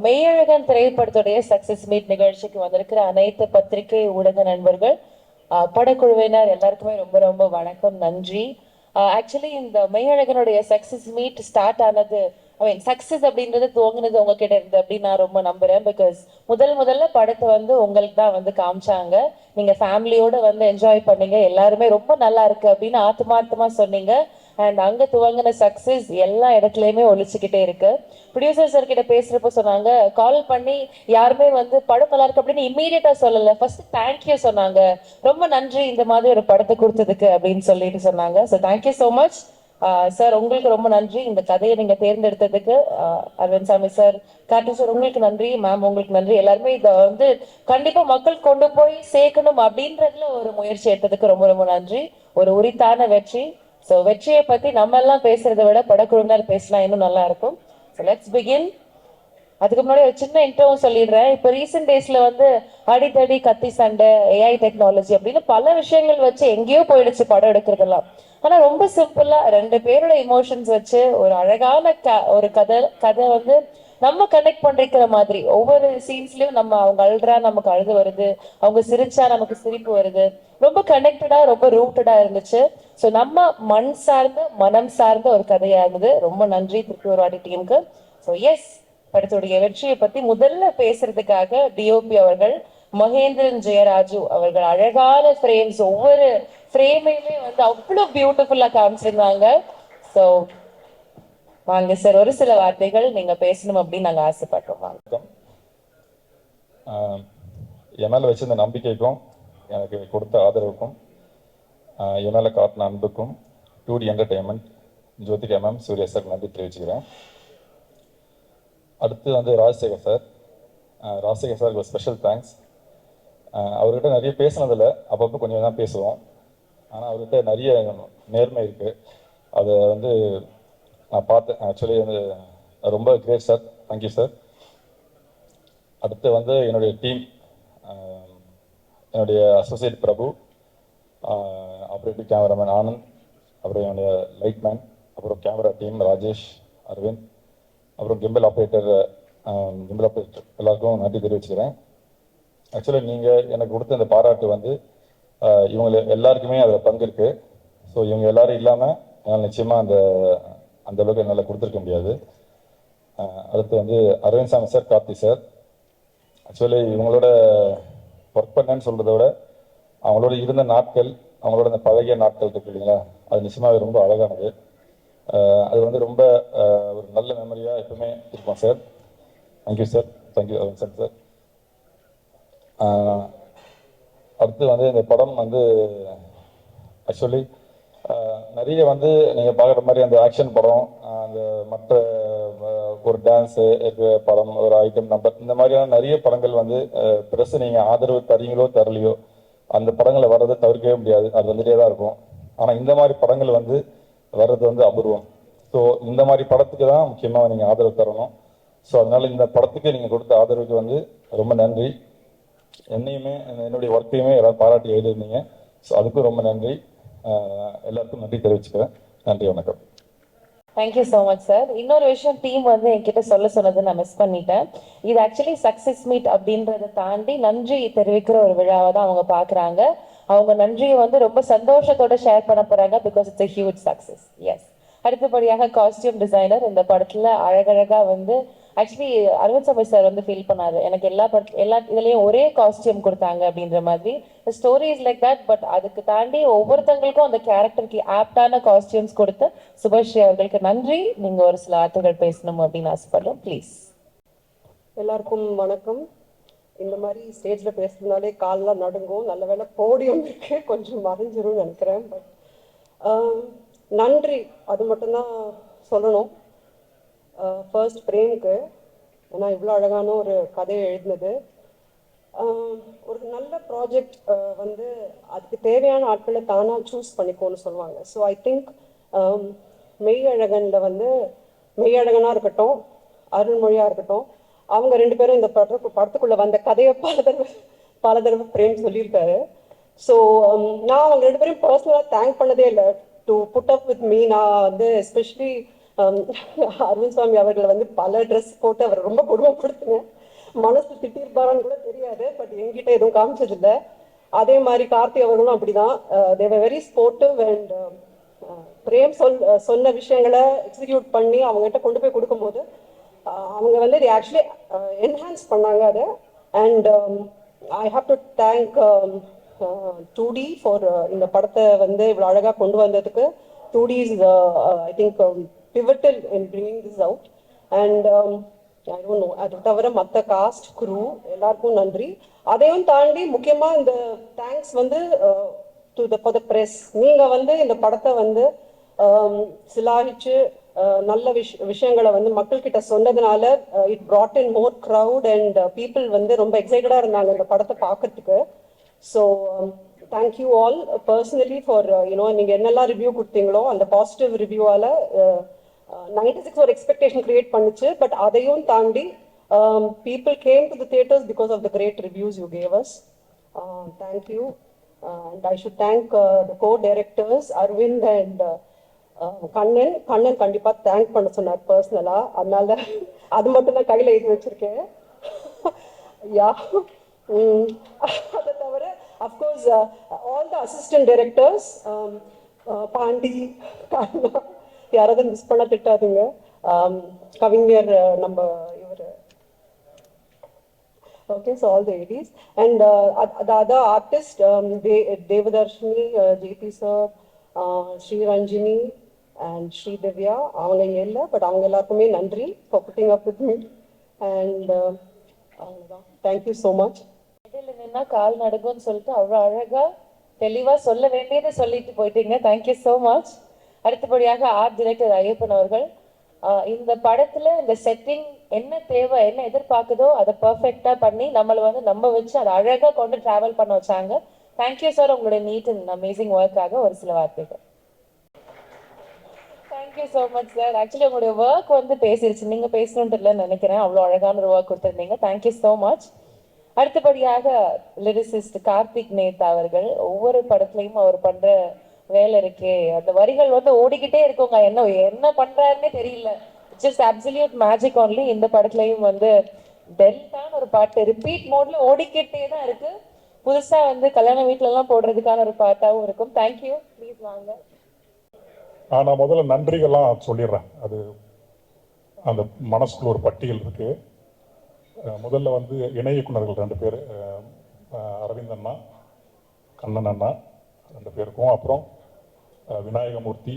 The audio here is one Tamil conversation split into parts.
மெய்யழகன் திரைப்படத்துடைய சக்சஸ் மீட் நிகழ்ச்சிக்கு வந்திருக்கிற அனைத்து பத்திரிகை ஊடக நண்பர்கள், படக்குழுவினர் எல்லாருக்குமே ரொம்ப ரொம்ப வணக்கம், நன்றி. ஆக்சுவலி இந்த மெய்யழகனுடைய சக்சஸ் மீட் ஸ்டார்ட் ஆனது, ஐ மீன் சக்சஸ் அப்படின்றது துவங்கினது உங்ககிட்ட இருந்து அப்படின்னு நான் ரொம்ப நம்புறேன். பிகாஸ் முதல்ல படத்தை வந்து உங்களுக்கு தான் வந்து காமிச்சாங்க. நீங்க ஃபேமிலியோட வந்து என்ஜாய் பண்ணீங்க, எல்லாருமே ரொம்ப நல்லா இருக்கு அப்படின்னு ஆத்மார்த்தமா சொன்னீங்க. அண்ட் அங்க துவங்கின சக்சஸ் எல்லா இடத்துலயுமே ஒழிச்சுக்கிட்டே இருக்கு. ப்ரொடியூசர் சார் கிட்ட பேசுறப்ப சொன்னாங்க, கால் பண்ணி யாருமே வந்து படம் நல்லா இருக்கு அப்படின்னு இம்மீடியட்டா சொல்லல, ஃபர்ஸ்ட் தேங்க்யூ சொன்னாங்க. ரொம்ப நன்றி இந்த மாதிரி ஒரு படத்தை கொடுத்ததுக்கு அப்படின்னு சொல்லிட்டு சொன்னாங்க. So thank you so much sir. உங்களுக்கு ரொம்ப நன்றி இந்த கதையை நீங்க தேர்ந்தெடுத்ததுக்கு. அரவிந்த் சாமி சார், கார்த்தி சார் உங்களுக்கு நன்றி, மேம் உங்களுக்கு நன்றி. எல்லாருமே இதை வந்து கண்டிப்பா மக்கள் கொண்டு போய் சேர்க்கணும் அப்படின்றதுல ஒரு முயற்சி எடுத்ததுக்கு ரொம்ப ரொம்ப நன்றி. ஒரு உரித்தான வெற்றி. ஸோ வெற்றியை பத்தி நம்ம எல்லாம் பேசுறதை விட படக்குழுவினர் பேசினா இன்னும் நல்லா இருக்கும். So let's begin. அதுக்கு முன்னாடி ஒரு சின்ன இன்டர்வியூ சொல்லிடுறேன். இப்போ ரீசெண்ட் டேஸ்ல வந்து அடித்தடி கத்தி சண்டை, ஏஐ டெக்னாலஜி அப்படின்னு பல விஷயங்கள் வச்சு எங்கேயோ போயிடுச்சு படம் எடுக்கிறதெல்லாம். ஆனா ரொம்ப சிம்பிளா ரெண்டு பேரோட இமோஷன்ஸ் வச்சு ஒரு அழகான ஒரு கதை வந்து நம்ம கனெக்ட் பண்ணிருக்கிற மாதிரி ஒவ்வொரு சீன்ஸ்லயும் நம்ம அவங்க அழுறா நமக்கு அழுது வருது, அவங்க சிரிச்சா நமக்கு சிரிப்பு வருது. ரொம்ப கனெக்டடா ரொம்ப ரூட்டடா இருந்துச்சு. ஸோ நம்ம மண் சார்ந்த மனம் சார்ந்த ஒரு கதையா இருந்தது. ரொம்ப நன்றி திருப்பி ஒரு வாட்டி டீமுக்கு. ஸோ எஸ், படத்துடைய வெற்றியை பத்தி முதல்ல பேசுறதுக்காக டிஓபி அவர்கள் மகேந்திரன் ஜெயராஜு அவர்கள் அழகான ஃப்ரேம்ஸ், ஒவ்வொரு ஃப்ரேமையுமே வந்து அவ்வளவு பியூட்டிஃபுல்லா காமிச்சிருந்தாங்க. ஸோ வாங்க சார், ஒரு சில வார்த்தைகள் நீங்க பேசணும் அப்படின்னு நாங்க ஆசைப்பட்டோம். வாங்க. என் மேல வச்சிருந்த நம்பிக்கைக்கும் எனக்கு கொடுத்த ஆதரவுக்கும் என் மேல காட்டின அன்புக்கும் 2D entertainment, Jyothika ma'am, Suriya sir நன்றி தெரிவிச்சுக்கிறேன். அடுத்து வந்து ராஜசேகர் சாருக்கு ஒரு ஸ்பெஷல் தேங்க்ஸ். அவர்கிட்ட நிறைய பேசினதில்லை, அப்பப்போ கொஞ்சம் தான் பேசுவோம். ஆனால் அவர்கிட்ட நிறைய நேர்மை இருக்குது, அதை வந்து நான் பார்த்தேன். ஆக்சுவலி வந்து ரொம்ப கிரேட் சார், தேங்க்யூ சார். அடுத்து வந்து என்னுடைய டீம், என்னுடைய அசோசியேட் பிரபு, ஆப்ரேட்டிவ் கேமராமேன் ஆனந்த், அப்புறம் என்னுடைய லைட் மேன், அப்புறம் கேமரா டீம் ராஜேஷ், அரவிந்த், அப்புறம் கிம்பிள் ஆப்ரேட்டர் எல்லாருக்கும் நன்றி தெரிவிச்சுக்கிறேன். ஆக்சுவலி நீங்கள் எனக்கு கொடுத்த இந்த பாராட்டு வந்து இவங்க எல்லாருக்குமே அதில் பங்கு இருக்குது. ஸோ இவங்க எல்லாரும் இல்லாமல் என்னால் நிச்சயமாக அந்த அளவுக்கு என்னால் கொடுத்துருக்க முடியாது. அடுத்து வந்து Aravind Swamy sir, Karthi sir, actually இவங்களோட ஒர்க் பண்ணேன்னு சொல்கிறத விட அவங்களோட இருந்த நாட்கள், அவங்களோட அந்த பழகிய நாட்கள் இருக்கு இல்லைங்களா, அது நிச்சயமாகவே ரொம்ப அழகானது. அது வந்து ரொம்ப ஒரு நல்ல மெமரியாக எப்பவுமே இருக்கும் sir. Thank you sir, thank you Aravind Swamy sir. அடுத்து வந்து இந்த படம் வந்து ஆக்சுவலி நிறைய வந்து நீங்கள் பார்க்குற மாதிரி அந்த ஆக்ஷன் படம், அந்த மற்ற ஒரு டான்ஸு படம், ஒரு ஐட்டம் நம்பர், இந்த மாதிரியான நிறைய படங்கள் வந்து ப்ரெஸ் நீங்கள் ஆதரவு தரீங்களோ தரலையோ அந்த படங்களை வர்றதை தவிர்க்கவே முடியாது, அது வந்துட்டே தான் இருக்கும். ஆனால் இந்த மாதிரி படங்கள் வந்து வர்றது வந்து அபூர்வம். ஸோ இந்த மாதிரி படத்துக்கு தான் முக்கியமாக நீங்கள் ஆதரவு தரணும். ஸோ அதனால் இந்த படத்துக்கு நீங்கள் கொடுத்த ஆதரவுக்கு வந்து ரொம்ப நன்றி. என்னையுமே என்னுடைய ஒர்க்கையுமே எல்லாரும் பாராட்டி எழுதிருந்தீங்க. ஸோ அதுக்கும் ரொம்ப நன்றி. எல்லாருக்கும் நன்றி தெரிவிச்சுக்கிறேன். நன்றி, வணக்கம். Thank you so much sir. இன்னொரு விஷயம் டீம் வந்து என்கிட்ட சொல்ல சொன்னது நான் மிஸ் பண்ணிட்டேன். இது ஆக்சுவலி சக்சஸ் மீட் அப்படின்றத தாண்டி நன்றி தெரிவிக்கிற ஒரு விழாவை தான் அவங்க பார்க்குறாங்க. அவங்க நன்றியை வந்து ரொம்ப சந்தோஷத்தோட ஷேர் பண்ண போறாங்க. Because it's a huge success. Yes. அடுத்தபடியாக காஸ்டியூம் டிசைனர் இந்த படத்துல அழகழகா வந்து ஆக்சுவலி அரவிந்த் சாமி சார் வந்து ஃபீல் பண்ணாரு, எனக்கு எல்லா இதுலயும் ஒரே காஸ்டியூம் கொடுத்தாங்க அப்படின்ற மாதிரி. Story is like that, but அதுக்கு தாண்டி ஒவ்வொருத்தங்களுக்கும் அந்த கேரக்டருக்கு ஆப்டான காஸ்டியூம்ஸ் கொடுத்து சுபஸ்ரீ அவர்களுக்கு நன்றி. நீங்க ஒரு சில வார்த்தைகள் பேசணும் அப்படின்னு ஆசைப்படுறோம், ப்ளீஸ். எல்லாருக்கும் வணக்கம். இந்த மாதிரி ஸ்டேஜ்ல பேசுறதுனாலே கால்லாம் நடுங்கும். நல்ல வேலை போடியம் இருக்கு, கொஞ்சம் மறைஞ்சிரும்னு நினைக்கிறேன். பட் நன்றி, அது மட்டும்தான் சொல்லணும். ஃபர்ஸ்ட் பிரேமுக்கு, ஏன்னா இவ்வளோ அழகான ஒரு கதையை எழுதினது. ஒரு நல்ல ப்ராஜெக்ட் வந்து அதுக்கு தேவையான ஆட்களை தானாக சூஸ் பண்ணிக்கோன்னு சொல்லுவாங்க. ஸோ ஐ திங்க் மெய்யழகனில் வந்து மெய்யழகனாக இருக்கட்டும், அருள்மொழியாக இருக்கட்டும், அவங்க ரெண்டு பேரும் இந்த படத்துக்குள்ளே வந்த கதையை பல தடவை பிரேம் சொல்லியிருக்காரு. ஸோ நான் அவங்க ரெண்டு பேரும் பர்சனலாக தேங்க் பண்ணதே இல்லை to put up with me. நான் வந்து எஸ்பெஷலி அரவிந்த் சுவாமி அவர்களை வந்து பல ட்ரெஸ் போட்டு அவர் ரொம்ப கொடுமைப்படுத்துங்க. மனசு திட்டிருப்பாரான்னு கூட தெரியாது, பட் என்கிட்ட எதுவும் காமிச்சதில்லை. அதே மாதிரி கார்த்தி அவர்களும் அப்படிதான். தேவர் வெரி ஸ்போர்ட்டிவ் அண்ட் பிரேம் சொன்ன விஷயங்களை எக்ஸிக்யூட் பண்ணி அவங்ககிட்ட கொண்டு போய் கொடுக்கும்போது அவங்க வந்து இது ஆக்சுவலி என்ஹான்ஸ் பண்ணாங்க அதை. And I have to thank 2D for இந்த படத்தை வந்து இவ்வளோ அழகாக கொண்டு வந்ததுக்கு. 2D is I think pivotal in bringing this out. And I don't know, அது தவிர மற்ற காஸ்ட் குரூ எல்லாருக்கும் நன்றி. அதையும் தாண்டி முக்கியமாக இந்த தேங்க்ஸ் வந்து ஃபார் த ப்ரெஸ். நீங்கள் வந்து இந்த படத்தை வந்து சிலாகிச்சு நல்ல விஷயங்களை வந்து மக்கள்கிட்ட சொன்னதுனால it brought in more crowd and people வந்து ரொம்ப எக்ஸைட்டடாக இருந்தாங்க இந்த படத்தை பார்க்கறதுக்கு. So thank you all personally for நீங்கள் என்னெல்லாம் ரிவ்யூ கொடுத்தீங்களோ அந்த பாசிட்டிவ் ரிவ்யூவால் 96 ஒரு எக்ஸ்பெக்டேஷன் கிரியேட் பண்ணுச்சு. பட் அதையும் தாண்டி people came to the theaters because of the great reviews you gave us. Thank you. And I should thank the co-directors Arvind and Kannan கண்டிப்பா தேங்க் பண்ண சொன்னார் பர்சனலா, அதனால அது மட்டும் தான் கையில எழுதி வச்சிருக்கேன். யா அதை தவிர of course all the assistant directors Pandi Kanna யாராவது மிஸ் பண்ண திட்டாதுங்க. கவிஞர் நம்ம இவர் okay, so all the ADs and the other artists, Devadarshini, JP sir, Sri Ranjini and Sri Divya, avanga inga illa but avanga ellarkume nandri for putting up with me and thank you so much. இடையில நின்னா கால் நடுங்கும்னு சொல்லிட்டு அவ்வளோ அழகா தெளிவா சொல்ல வேண்டியதை சொல்லிட்டு போயிட்டீங்க. Thank you so much. அடுத்தபடியாக ஆர்ட் டைரக்டர் ஐயப்பன் அவர்கள், இந்த படத்துல இந்த செட்டிங் என்ன தேவை என்ன எதிர்பார்க்குதோ அதை பர்ஃபெக்டா பண்ணி நம்மளை வந்து நம்ப வச்சு அதை அழகா கொண்டு டிராவல் பண்ண வச்சாங்க. தேங்க்யூ சார், உங்களுடைய நீட் அண்ட் அமேசிங் ஒர்க்காக ஒரு சில வார்த்தைகள். Thank you so much sir. Actually உங்களுடைய ஒர்க் வந்து பேசிருச்சு, நீங்க பேசணுன்ட்டு இல்லைன்னு நினைக்கிறேன். அவ்வளோ அழகான ஒரு ஒர்க் கொடுத்துருந்தீங்க. Thank you so much. அடுத்தபடியாக லிரிசிஸ்ட் கார்த்திக் நேதா அவர்கள், ஒவ்வொரு படத்துலையும் அவர் பண்ற வேலை இருக்கே, அந்த வரிகள் வந்து ஓடிக்கிட்டே இருக்குங்க, என்ன என்ன பண்றாருன்னே தெரியல. Just absolute magic only. இந்த படத்துலையும் வந்து டெல்டான ஒரு பாட்டு ரிப்பீட் மோட்ல ஓடிக்கிட்டே தான் இருக்கு. புதுசா வந்து கல்யாண வீட்டுல எல்லாம் போடுறதுக்கான ஒரு பாட்டாவும் இருக்கும். தேங்க்யூ. ப்ளீஸ் வாங்க. நான் முதல்ல நன்றிகள்லாம் சொல்லிடுறேன். அது அந்த மனசுக்குள்ள ஒரு பட்டியல் இருக்கு. முதல்ல வந்து இணை இயக்குனர்கள் 2 பேர், அரவிந்த் அண்ணா, கண்ணன் அண்ணா 2 பேருக்கும். அப்புறம் விநாயகமூர்த்தி,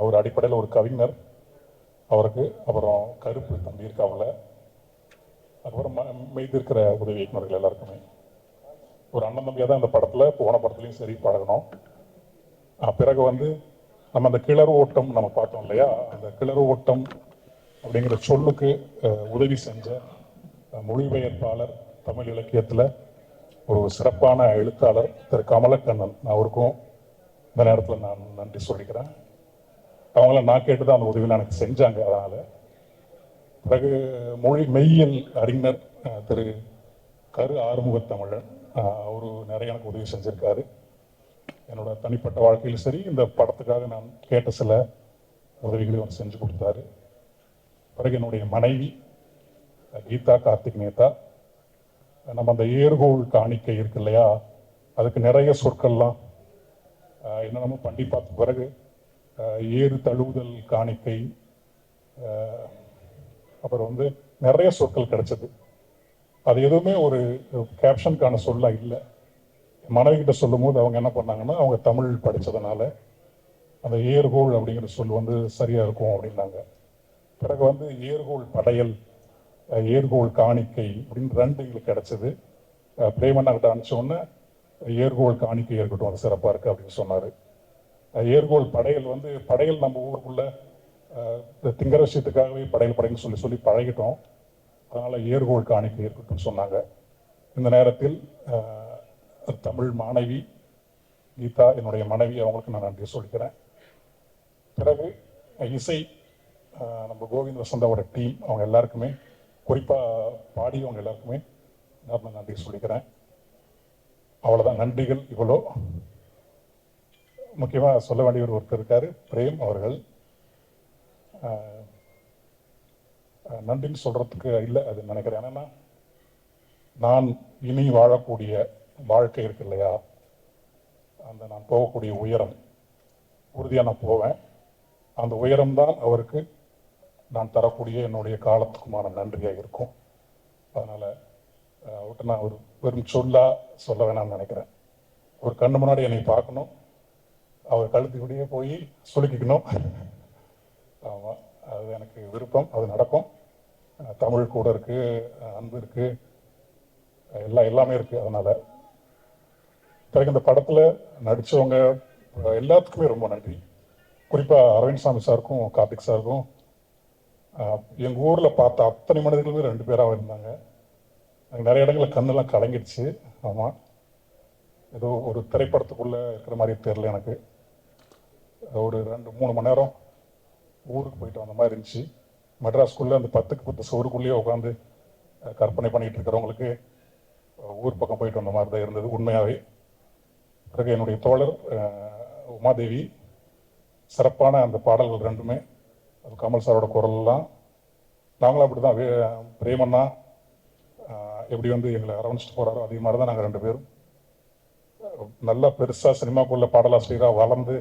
அவர் அடிப்படையில் ஒரு கவிஞர், அவருக்கு. அப்புறம் கருப்பு தம்பி இருக்காவில். அதுக்கப்புறம் மீதி இருக்கிற உதவி இயக்குனர்கள் எல்லாருக்குமே ஒரு அண்ணன் தம்பியாக தான் இந்த படத்தில், போன படத்துலையும் சரி பழகணும். பிறகு வந்து நம்ம அந்த கிளறு ஓட்டம் நம்ம பார்த்தோம் இல்லையா, அந்த கிளறு ஓட்டம் அப்படிங்கிற சொல்லுக்கு உதவி செஞ்ச மொழிபெயர்ப்பாளர், தமிழ் இலக்கியத்தில் ஒரு சிறப்பான எழுத்தாளர் திரு கமலக்கண்ணன், அவருக்கும் இந்த நேரத்தில் நான் நன்றி சொல்லிக்கிறேன். அவங்களாம் நான் கேட்டு தான் அந்த உதவியில் எனக்கு செஞ்சாங்க. அதனால் பிறகு மொழி மெய்யியல் அறிஞர் திரு கரு ஆறுமுகத்தமிழன், அவரு நிறைய எனக்கு உதவி செஞ்சுருக்காரு. என்னோட தனிப்பட்ட வாழ்க்கையில் சரி, இந்த படத்துக்காக நான் கேட்ட சில உதவிகளையும் அவர் செஞ்சு கொடுத்தாரு. பிறகு என்னுடைய மனைவி கீதா கார்த்திக் நேதா, நம்ம அந்த ஏர்கோள் காணிக்கை இருக்கு இல்லையா, அதுக்கு நிறைய சொற்கள்லாம் என்னென்னமோ பண்ணி பார்த்த பிறகு ஏறு தழுவுதல் காணிக்கை, அப்புறம் வந்து நிறைய சொற்கள் கிடைச்சது. அது எதுவுமே ஒரு கேப்ஷனுக்கான சொல்லாம் இல்லை. மனைவிகிட்ட சொல்லும் போது அவங்க என்ன பண்ணாங்கன்னா, அவங்க தமிழ் படித்ததுனால அந்த ஏர்கோள் அப்படிங்கிற சொல் வந்து சரியா இருக்கும் அப்படின்னாங்க. பிறகு வந்து ஏர்கோள் படையல், ஏர்கோள் காணிக்கை அப்படின்னு 2 எங்களுக்கு கிடைச்சது. பிரேமண்ணா கிட்ட அனுப்பிச்சோன்னே ஏர்கோள் காணிக்கை இருக்கட்டும், அது சிறப்பாக இருக்குது அப்படின்னு சொன்னார். ஏர்கோள் படையல் வந்து, படையல் நம்ம ஊருக்குள்ள திங்கிற விஷயத்துக்காகவே படையல் படையல்னு சொல்லி சொல்லி பழகிட்டோம். அதனால் ஏர்கோள் காணிக்கை இருக்கட்டும் சொன்னாங்க. இந்த நேரத்தில் தமிழ் மாணவி கீதா, என்னுடைய மனைவி, அவங்களுக்கு நான் நன்றி சொல்லிக்கிறேன். பிறகு இசை, நம்ம கோவிந்த் வசந்தாவோட டீம், அவங்க எல்லாருக்குமே, குறிப்பாக பாடியவங்க எல்லாருக்குமே நான் நன்றி சொல்லிக்கிறேன். அவ்வளோதான், நன்றிகள் இவ்வளோ. முக்கியமாக சொல்ல வேண்டிய ஒருத்தர் இருக்காரு, பிரேம் அவர்கள். நன்றின்னு சொல்கிறதுக்கு இல்லை அது நினைக்கிறேன். ஏன்னா நான் இனி வாழக்கூடிய வாழ்க்கை இருக்கு இல்லையா, அந்த நான் போகக்கூடிய உயரம் உறுதியாக நான் போவேன். அந்த உயரம்தான் அவருக்கு நான் தரக்கூடிய என்னுடைய காலத்துக்குமான நன்றியாக இருக்கும். அதனால் அவர்கிட்ட நான் ஒரு வெறும் சொல்ல வேணாம்னு நினைக்கிறேன். ஒரு கண்ணு முன்னாடி என்னை பார்க்கணும், அவர் கழுத்துக்கிட்டே போய் சுலுக்கிக்கணும். ஆமாம், அது எனக்கு விருப்பம், அது நடக்கும். தமிழ் கூட இருக்குது, அன்பு இருக்குது, எல்லாமே இருக்குது. அதனால் பிறகு இந்த படத்தில் நடித்தவங்க எல்லாத்துக்குமே ரொம்ப நன்றி. குறிப்பாக அரவிந்த் சாமி சாருக்கும் கார்த்திக் சாருக்கும். எங்கள் ஊரில் பார்த்த அத்தனை மனிதர்களுமே 2 பேராக இருந்தாங்க. எனக்கு நிறைய இடங்களில் கண்ணெல்லாம் கலங்கிடுச்சு. ஆமாம், ஏதோ ஒரு திரைப்படத்துக்குள்ளே இருக்கிற மாதிரி தெரியல எனக்கு. ஒரு 2-3 மணி நேரம் ஊருக்கு போயிட்டு வந்த மாதிரி இருந்துச்சு. மெட்ராஸ்குள்ளே அந்த 10க்கு 10 சோறுக்குள்ளேயே உட்காந்து கற்பனை பண்ணிகிட்டு இருக்கிறவங்களுக்கு ஊர் பக்கம் போயிட்டு வந்த மாதிரி தான் இருந்தது உண்மையாகவே. பிறகு என்னுடைய தோழர் உமாதேவி சிறப்பான அந்த பாடல்கள் 2மே, அது கமல் சாரோட குரல்லாம். நாங்களும் அப்படி தான் பிரேமண்ணா எப்படி வந்து எங்களை அரவணைச்சிட்டு போகிறாரோ அதே மாதிரி தான் நாங்கள் 2 பேரும் நல்லா பெருசாக சினிமாக்குள்ள பாடலாசிரியராக வளர்ந்து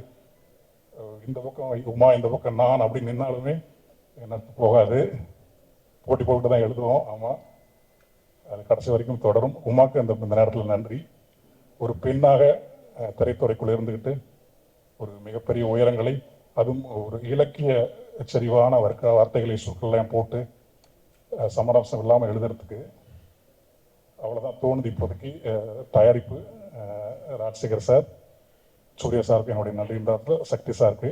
இந்த பக்கம் உமா இந்த பக்கம் நான் அப்படி நின்னாலுமே எனக்கு போகாது, போட்டி போட்டு தான் எழுதுவோம். ஆமாம், அது கடைசி வரைக்கும் தொடரும். உமாக்கு இந்த நேரத்தில் நன்றி. ஒரு பெண்ணாக திரைத்துறைக்குள்ளே இருந்துக்கிட்டு ஒரு மிகப்பெரிய உயரங்களை, அதுவும் ஒரு இலக்கிய செறிவான வார்த்தைகளை சொற்கள்லாம் போட்டு சமரசம் இல்லாமல் எழுதுறதுக்கு அவ்வளோதான் தோணுது இப்போதைக்கு. தயாரிப்பு ராஜசேகர் சார், சூர்யா சாருக்கு என்னுடைய நன்றின்றது, சக்தி சாருக்கு.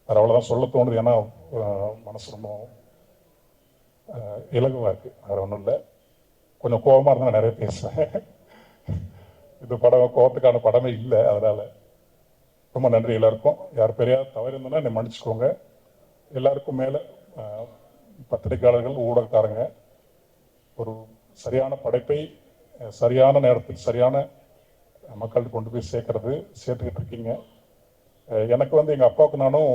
அது அவ்வளோதான் சொல்ல தோணுது. ஏன்னா மனசு ரொம்ப இலகுவாக இருக்குது, வேறு ஒன்றும் இல்லை. கொஞ்சம் கோபமாக இருந்தால் நிறைய பேசுவேன். இந்த படம் கோபத்துக்கான படமே இல்லை. அதனால் ரொம்ப நன்றி எல்லாருக்கும். யார் பெரியார் தவறு இருந்தோன்னா என்னை மன்னிச்சுக்கோங்க. எல்லாருக்கும் மேலே பத்திரிகையாளர்கள், ஊடகக்காரங்க ஒரு சரியான படைப்பை சரியான நேரத்தில் சரியான மக்கள்கிட்ட கொண்டு போய் சேர்த்துக்கிட்டு இருக்கீங்க. எனக்கு வந்து எங்கள் அப்பாவுக்கு நானும்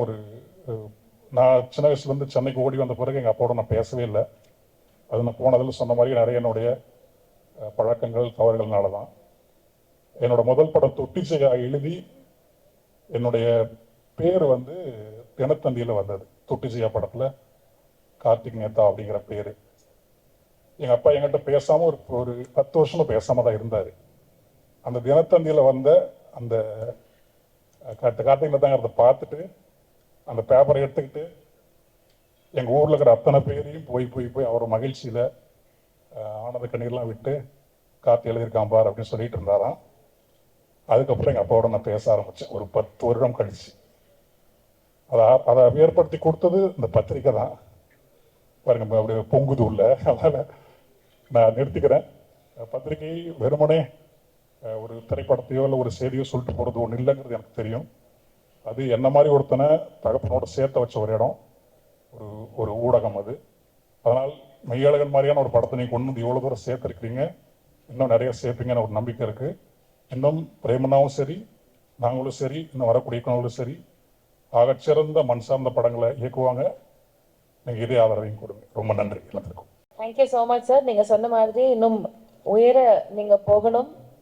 நான் சின்ன வயசுலேருந்து சென்னைக்கு ஓடி வந்த பிறகு எங்கள் அப்பாவோட நான் பேசவே இல்லை. அது நான் போனதில் சொன்ன மாதிரி நிறைய என்னுடைய பழக்கங்கள் தவறுகள்னால தான். என்னோட முதல் படம் தொட்டிசையா எழுதி என்னுடைய பேர் வந்து தினத்தந்தியில் வந்தது. தொட்டிசையா படத்தில் கார்த்திக் நேதா அப்படிங்கிற பேர். எங்கள் அப்பா என்கிட்ட பேசாமல் ஒரு 10 வருஷமாக பேசாமல் தான் இருந்தார். அந்த தினத்தந்தியில் வந்த அந்த கார்த்திக் நேதாங்கிறத பார்த்துட்டு அந்த பேப்பரை எடுத்துக்கிட்டு எங்கள் ஊரில் இருக்கிற அத்தனை பேரையும் போய் அவர் மகிழ்ச்சியில் ஆனந்த கண்ணீர்லாம் விட்டு கார்த்தி எழுதியிருக்கான் பார் அப்படின்னு சொல்லிட்டு இருந்தாராம். அதுக்கப்புறம் எங்கள் அப்பாவோட நான் பேச ஆரம்பித்தேன் ஒரு 10 வருடம் கழிச்சு. அதை ஏற்படுத்தி கொடுத்தது இந்த பத்திரிக்கை தான். பாருங்க அப்படி பொங்குது உள்ள. அதனால் நான் நிறுத்திக்கிறேன். பத்திரிகை வெறுமனே ஒரு திரைப்படத்தையோ இல்லை ஒரு செய்தியோ சொல்லிட்டு போகிறது ஒன்றும் இல்லைங்கிறது எனக்கு தெரியும். அது என்ன மாதிரி ஒருத்தனை தகப்பனோட சேர்த்து வச்ச ஒரு இடம், ஒரு ஊடகம் அது. அதனால் மெய்யழகன் மாதிரியான ஒரு படத்தை நீங்கள் கொண்டு வந்து இவ்வளோ தூரம் சேர்த்துருக்கிறீங்க, இன்னும் நிறைய சேர்ப்பீங்கன்னு ஒரு நம்பிக்கை இருக்குது. இன்னும் பிரேமனாவும் சரி, நாங்களும் சரி, இன்னும் வரக்கூடிய இயக்குனர்களும் சரி, ஆகச்சிறந்த மண் சார்ந்த படங்களை இயக்குவாங்க. நீங்கள் இதே ஆதரவையும் கொடுங்க. ரொம்ப நன்றி எல்லாத்துக்கும். Thank you so much sir. நீங்கள் சொன்ன மாதிரி இன்னும் உயர நீங்கள்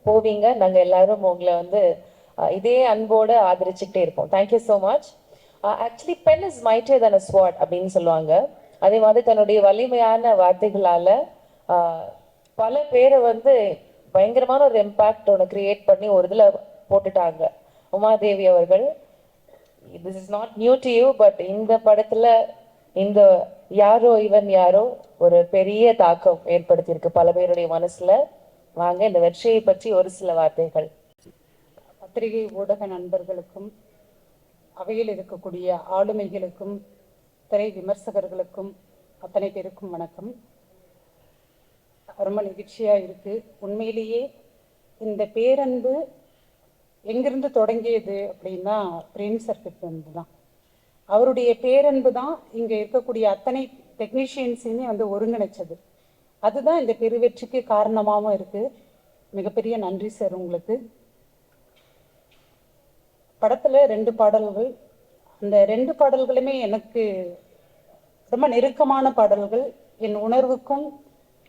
போவீங்க. நாங்கள் எல்லாரும் உங்களை வந்து இதே அன்போடு ஆதரிச்சுக்கிட்டே இருப்போம். Thank you so much. Actually pen is mightier than a sword அப்படின்னு சொல்லுவாங்க. அதே மாதிரி தன்னுடைய வலிமையான வார்த்தைகளால் பல பேரை வந்து பயங்கரமான ஒரு இம்பேக்ட் ஒன்று கிரியேட் பண்ணி ஒரு இதில் போட்டுட்டாங்க. உமாதேவி அவர்கள், this is not new to you, but இந்த படத்தில் இந்த யாரோ இவன் யாரோ ஒரு பெரிய தாக்கம் ஏற்படுத்தியிருக்கு பல பேருடைய மனசுல. வாங்க இந்த வெற்றியை பற்றி ஒரு சில வார்த்தைகள். பத்திரிகை ஊடக நண்பர்களுக்கும், அவையில் இருக்கக்கூடிய ஆளுமைகளுக்கும், திரை விமர்சகர்களுக்கும் அத்தனை பேருக்கும் வணக்கம். ரொம்ப நெகிழ்ச்சியா இருக்கு. உண்மையிலேயே இந்த பேரன்பு எங்கிருந்து தொடங்கியது அப்படின்னா பிரேம் சர்க்கிட் வந்து தான். அவருடைய பேரன்பு தான் இங்கே இருக்கக்கூடிய அத்தனை டெக்னீஷியன்ஸையுமே வந்து ஒருங்கிணைச்சது. அதுதான் இந்த பெருவெற்றிக்கு காரணமாகவும் இருக்கு. மிகப்பெரிய நன்றி சார் உங்களுக்கு. படத்தில் 2 பாடல்கள் அந்த 2 பாடல்களுமே எனக்கு ரொம்ப நெருக்கமான பாடல்கள். என் உணர்வுக்கும்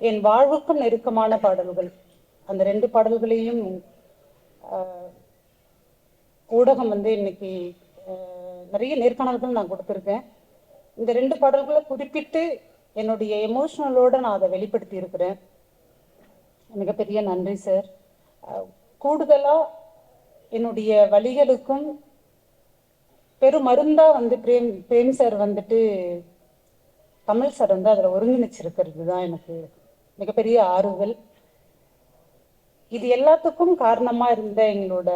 என் வாழ்வுக்கும் நெருக்கமான பாடல்கள். அந்த 2 பாடல்களையும் ஊடகம் வந்து இன்னைக்கு நிறைய நேர்காணல்கள் நான் கொடுத்துருக்கேன். இந்த 2 பாடல்களை குறிப்பிட்டு என்னுடைய எமோஷனலோட நான் அதை வெளிப்படுத்தி இருக்கிறேன். மிகப்பெரிய நன்றி சார். கூடுதலா என்னுடைய வழிகளுக்கும் பெரும் மருந்தா வந்து பிரேம் சார் வந்துட்டு கமல் சார் வந்து அதில் ஒருங்கிணைச்சிருக்கிறது தான் எனக்கு மிகப்பெரிய ஆறுதல். இது எல்லாத்துக்கும் காரணமா இருந்த எங்களோட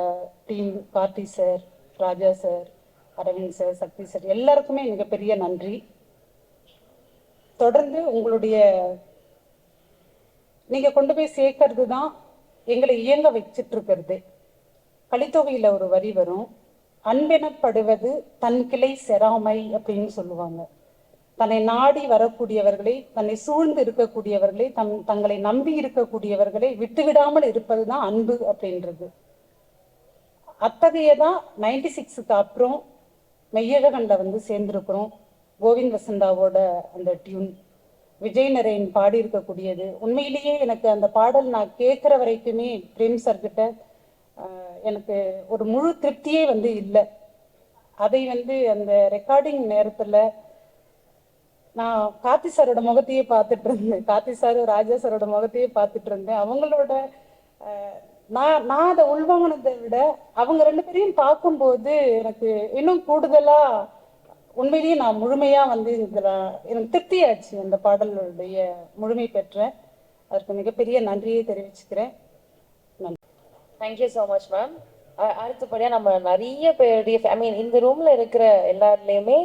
டீம், கார்த்தி சார், ராஜா சார், அரவிந்த் சார், சக்தி சார், எல்லாருக்குமே மிகப்பெரிய நன்றி. தொடர்ந்து உங்களுடைய நீங்க கொண்டு போய் சேர்க்கறது தான் எங்களை இயங்க வச்சிட்டு இருக்கிறது. கலித்தொகையில ஒரு வரி வரும், அன்பெனப்படுவது தன் கிளை செராமை அப்படின்னு சொல்லுவாங்க. தன்னை நாடி வரக்கூடியவர்களை, தன்னை சூழ்ந்து இருக்கக்கூடியவர்களை, தங்களை நம்பி இருக்கக்கூடியவர்களை விட்டுவிடாமல் இருப்பது தான் அன்பு அப்படின்றது. அத்தகையதான் 96க்கு அப்புறம் மெய்யழகன்ல வந்து சேர்ந்திருக்கிறோம். கோவிந்த் வசந்தாவோட அந்த டியூன் விஜய் நரேன் பாடி இருக்கக்கூடியது. உண்மையிலேயே எனக்கு அந்த பாடல் நான் கேட்குற வரைக்குமே பிரேம் சார் கிட்ட எனக்கு ஒரு முழு திருப்தியே வந்து இல்லை. அதை வந்து அந்த ரெக்கார்டிங் நேரத்தில் நான் கார்த்தி சாரோட முகத்தையே பார்த்துட்டு இருந்தேன். கார்த்தி சார், ராஜா சாரோட முகத்தையே பார்த்துட்டு இருந்தேன். அவங்களோட நான் அதை உள்வாங்கினதை விட அவங்க 2 பேரையும் பார்க்கும்போது எனக்கு இன்னும் கூடுதலா உண்மையிலேயே நான் முழுமையா வந்து இதுல எனக்கு திருப்தியாச்சு. அந்த பாடலுடைய முழுமை பெற்றேன். அதற்கு மிகப்பெரிய நன்றியை தெரிவிச்சுக்கிறேன். நன்றி. Thank you so much ma'am. அடுத்தபடியா நம்ம நிறைய பேருடைய இந்த ரூம்ல இருக்கிற எல்லாருலயுமே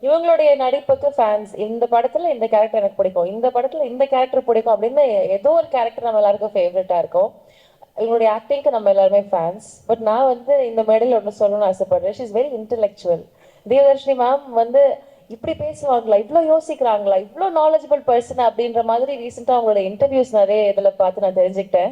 இவங்களுடைய நடிப்புக்கு ஃபேன்ஸ். இந்த படத்துல இந்த கேரக்டர் எனக்கு பிடிக்கும், இந்த படத்துல இந்த கேரக்டர் பிடிக்கும் அப்படின்னு ஏதோ ஒரு கேரக்டர் நம்ம எல்லாருக்கும் ஃபேவரட்டா இருக்கும். இவங்களுடைய ஆக்டிங்க்கு நம்ம எல்லாருமே ஃபேன்ஸ். பட் நான் வந்து இந்த மேடையில் ஒன்று சொல்லணும்னு ஆசைப்படுறேன். She is very intellectual. Devadarshini ma'am வந்து இப்படி பேசுவாங்களா, இவ்வளோ யோசிக்கிறாங்களா, இவ்வளோ நாலேஜபிள் பர்சன் அப்படின்ற மாதிரி ரீசெண்டாக அவங்களோட இன்டர்வியூஸ் நிறைய இதில் பார்த்து நான் தெரிஞ்சுக்கிட்டேன்.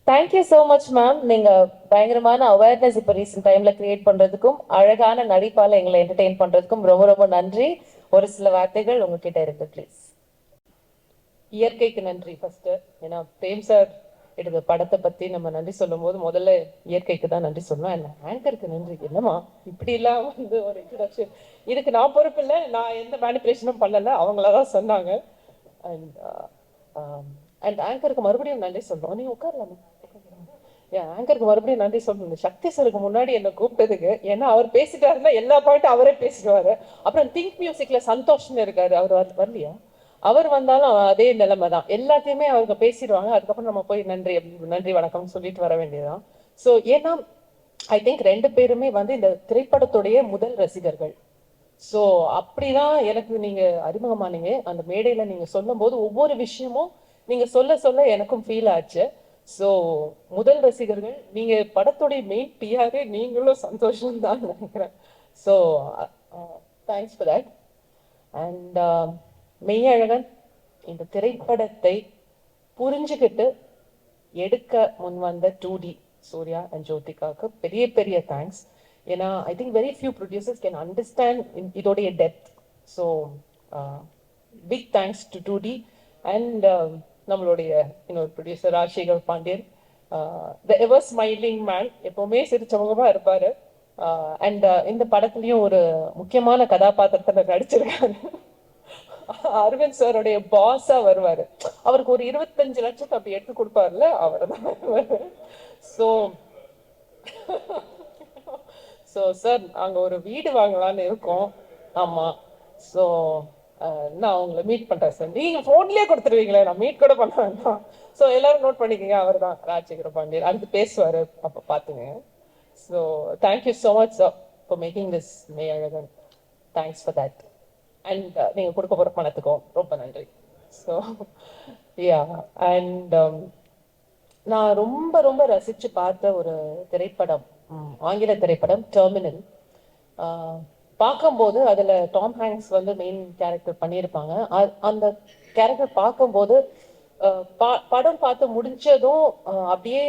Thank you so much ma'am. நீங்கள் பயங்கரமான அவேர்னஸ் இப்போ ரீசெண்ட் டைமில் கிரியேட் பண்ணுறதுக்கும் அழகான நடிப்பால் எங்களை என்டர்டெயின் பண்ணுறதுக்கும் ரொம்ப ரொம்ப நன்றி. ஒரு சில வார்த்தைகள் உங்ககிட்ட இருக்கு ப்ளீஸ். இயற்கைக்கு நன்றி ஃபர்ஸ்ட். ஏன்னா பிரேம் சார் எடுத்த படத்தை பற்றி நம்ம நன்றி சொல்லும் போது முதல்ல இயற்கைக்கு தான் நன்றி சொல்லணும். என்ன ஆங்கருக்கு நன்றி. என்னம்மா இப்படிலாம் வந்து ஒரு இன்ட்ரடக்ஷன், இதுக்கு நான் பொறுப்பு இல்லை, நான் எந்த மேனிபுலேஷனும் பண்ணலை, அவங்கள தான் சொன்னாங்க. அண்ட் ஆங்கருக்கு மறுபடியும் நன்றி சொல்லணும். நீ உட்காரலாமா? ஆங்கருக்கு மறுபடியும் நன்றி சொல்லணும். சக்தி சாருக்கு முன்னாடி என்ன கூப்பிட்டதுக்கு. ஏன்னா அவர் பேசிட்டாருன்னா எல்லா பாயிண்ட்டும் அவரே பேசிடுவாரு. அப்புறம் திங்க் மியூசிக்ல சந்தோஷம்னு இருக்காரு, அவர் வரலையா? அவர் வந்தாலும் அதே நிலைமை தான், எல்லாத்தையுமே அவங்க பேசிடுவாங்க. அதுக்கப்புறம் நம்ம போய் நன்றி வணக்கம் சொல்லிட்டு வர வேண்டியதுதான். ஸோ ஏன்னா ஐ திங்க் 2 பேருமே வந்து இந்த திரைப்படத்துடைய முதல் ரசிகர்கள். ஸோ அப்படிதான் எனக்கு நீங்க அறிமுகமானீங்க. அந்த மேடையில நீங்க சொல்லும் போது ஒவ்வொரு விஷயமும் நீங்க சொல்ல எனக்கும் ஃபீல் ஆச்சு. ஸோ முதல் ரசிகர்கள் நீங்க, படத்துடைய மெயின் பிஆரே நீங்களும் சந்தோஷம் தான் நினைக்கிறேன். So thanks for that. And Meiyazhagan இந்த திரைப்படத்தை புரிஞ்சுக்கிட்டு எடுக்க முன் வந்த 2D சூர்யா அண்ட் ஜோதிகாவுக்கு பெரிய பெரிய தேங்க்ஸ். ஏன்னா I think very few producers can understand இதோடைய depth. So big thanks to 2D and நம்மளுடைய இன்னொரு producer Rajasekar Pandian, the ever smiling man, எப்பவுமே சிரிச்சமுகமா இருப்பாரு. அண்ட் இந்த படத்துலயும் ஒரு முக்கியமான கதாபாத்திரத்துல நடிச்சிருக்காரு. அரவிந்த் சாருடைய பாஸா வருவாரு. அவருக்கு ஒரு 25 லட்சத்தை அப்படி எடுத்து கொடுப்பாருல, அவர் தான். ஸோ சார் நாங்க ஒரு வீடு வாங்கலாம்னு இருக்கோம். ஆமா. ஸோ நான் உங்களை மீட் பண்றேன் சார். நீங்க போன்லயே கொடுத்துருவீங்களே, நான் மீட் கூட பண்ண வேண்டாம். ஸோ எல்லாரும் நோட் பண்ணிக்கங்க, அவர் தான் ராஜசேகர பாண்டியன். அடுத்து பேசுவாரு, அப்ப பாத்துங்க. So thank you so much sir for making this Meiyazhagan. Thanks for that. And நீங்க கொடுக்க போற பணத்துக்கும் ரொம்ப நன்றி. ஸோ யா அண்ட் நான் ரொம்ப ரொம்ப ரசிச்சு பார்த்த ஒரு திரைப்படம், ஆங்கில திரைப்படம் டெர்மினல். பார்க்கும்போது அதுல டாம் ஹேங்க்ஸ் வந்து மெயின் கேரக்டர் பண்ணியிருப்பாங்க. அந்த கேரக்டர் பார்க்கும்போது படம் பார்த்து முடிஞ்சதும் அப்படியே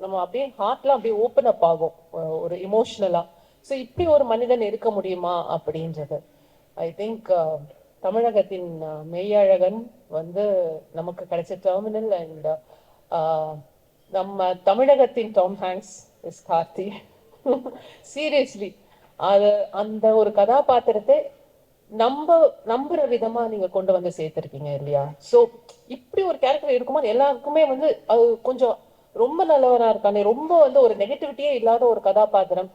நம்ம அப்படியே ஹார்ட்லாம் அப்படியே ஓப்பன் அப் ஆகும் ஒரு இமோஷனலா. ஸோ இப்படி ஒரு மனிதன் இருக்க முடியுமா அப்படின்றது ஐ திங்க் தமிழகத்தின் மெய்யழகன் வந்து நமக்கு கிடைச்ச டெர்மினல். அண்ட் நம்ம தமிழகத்தின் Tom Hanks is Karthi. Seriously அது அந்த ஒரு கதாபாத்திரத்தை நம்புற விதமா நீங்க கொண்டு வந்து சேர்த்திருக்கீங்க இல்லையா? சோ இப்படி ஒரு கேரக்டர் இருக்கும்போது எல்லாருக்குமே வந்து அது கொஞ்சம் ரொம்ப நல்லவனா இருக்கானே, ரொம்ப வந்து ஒரு நெகட்டிவிட்டியே இல்லாத ஒரு கதாபாத்திரம்,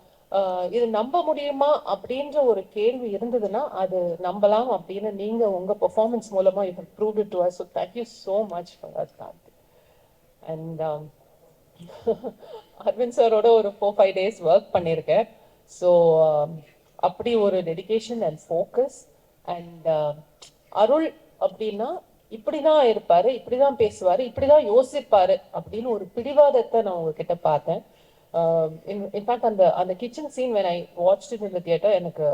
இது நம்ப முடியுமா அப்படின்ற ஒரு கேள்வி இருந்ததுன்னா அது நம்பலாம் அப்படின்னு நீங்க உங்க பெர்ஃபார்மன்ஸ் மூலமா you have proved it to us. So thank you so much for that Karthi. And Aravind சாரோட ஒரு 4-5 டேஸ் ஒர்க் பண்ணியிருக்கேன். ஸோ அப்படி ஒரு dedication and focus. And Arul அப்படின்னா இப்படிதான் இருப்பாரு, இப்படிதான் பேசுவாரு, இப்படிதான் யோசிப்பாரு அப்படின்னு ஒரு பிடிவாதத்தை நான் உங்ககிட்ட பார்த்தேன். இன்ஃபேக்ட் அந்த அந்த kitchen scene when I watched it in the theater எனக்கு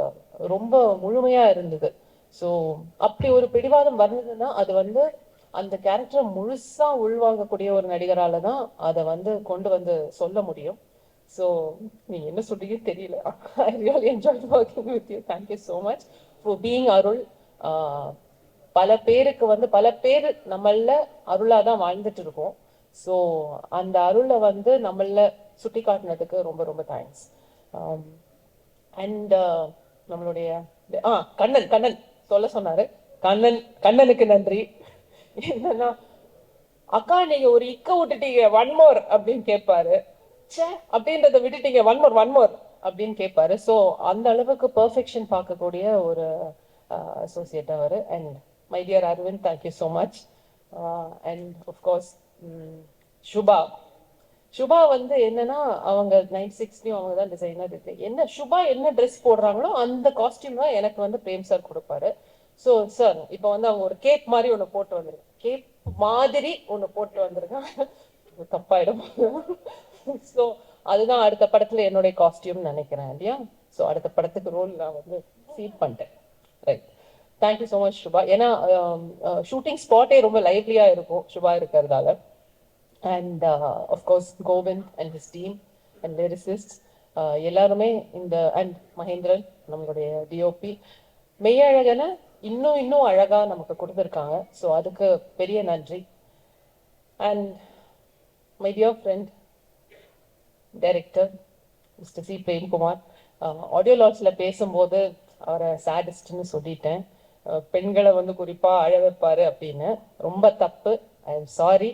ரொம்ப முழுமையா இருந்தது. ஸோ அப்படி ஒரு பிடிவாதம் வந்ததுன்னா அது வந்து அந்த கேரக்டரை முழுசா உள்வாங்கக்கூடிய ஒரு நடிகரால தான் அதை வந்து கொண்டு வந்து சொல்ல முடியும். ஸோ நீங்க என்ன சொல்றீங்க தெரியல. I really enjoy working with you. Thank you so much for being Arul. பல பேருக்கு வந்து பல பேர் நம்மள அருளா தான் வாழ்ந்துட்டு இருக்கோம். ஸோ அந்த அருளை வந்து நம்மள சுட்டி காட்டினதுக்கு ரொம்ப ரொம்ப தேங்க்ஸ். அண்ட் நம்மளுடைய கண்ணன் கண்ணன் சொல்ல சொன்னாரு. கண்ணனுக்கு நன்றி. என்னன்னா அக்கா நீங்க ஒரு இக்க விட்டுட்டீங்க ஒன் மோர் அப்படின்னு கேட்பாரு. சே அப்படின்றத விட்டுட்டீங்க ஒன் மோர் அப்படின்னு கேட்பாரு. ஸோ அந்த அளவுக்கு பெர்ஃபெக்ஷன் பார்க்கக்கூடிய ஒரு அசோசியேட் அவர். And my dear Aravind, thank you so much. And of course Subha வந்து என்னன்னா அவங்க 96 அவங்க தான் டிசைனர். என்ன சுபா என்ன ட்ரெஸ் போடுறாங்களோ அந்த காஸ்டியூம் தான் எனக்கு வந்து பிரேம் சார் கொடுப்பாரு. ஸோ சார் இப்போ வந்து அவங்க ஒரு கேப் மாதிரி ஒன்று போட்டு வந்திருக்காங்க, கேப் மாதிரி ஒன்று போட்டு வந்திருக்காங்க, தப்பாயிடும். ஸோ அதுதான் அடுத்த படத்துல என்னுடைய காஸ்டியூம் நினைக்கிறேன் இல்லையா? ஸோ அடுத்த படத்துக்கு ரோல் நான் வந்து ஃபீல் பண்ணிட்டேன். Right, thank you so much Subha. ஏன்னா ஷூட்டிங் ஸ்பாட்டே ரொம்ப லைவ்லியா இருக்கும் சுபா இருக்கிறதால. And of course Govind and his team and lyricist எல்லாருமே இந்த அண்ட் மகேந்திரன் நம்மளுடைய டிஓபி மெய்யழகனை இன்னும் அழகா நமக்கு கொடுத்துருக்காங்க. ஸோ அதுக்கு பெரிய நன்றி. And my dear friend director mister C Premkumar, audio லான்ச்ல பேசும்போது அவரை சாடிஸ்ட்னு சொல்லிட்டேன். பெண்களை வந்து குறிப்பா அழ வைப்பாரு அப்படின்னு. ரொம்ப தப்பு. I am sorry.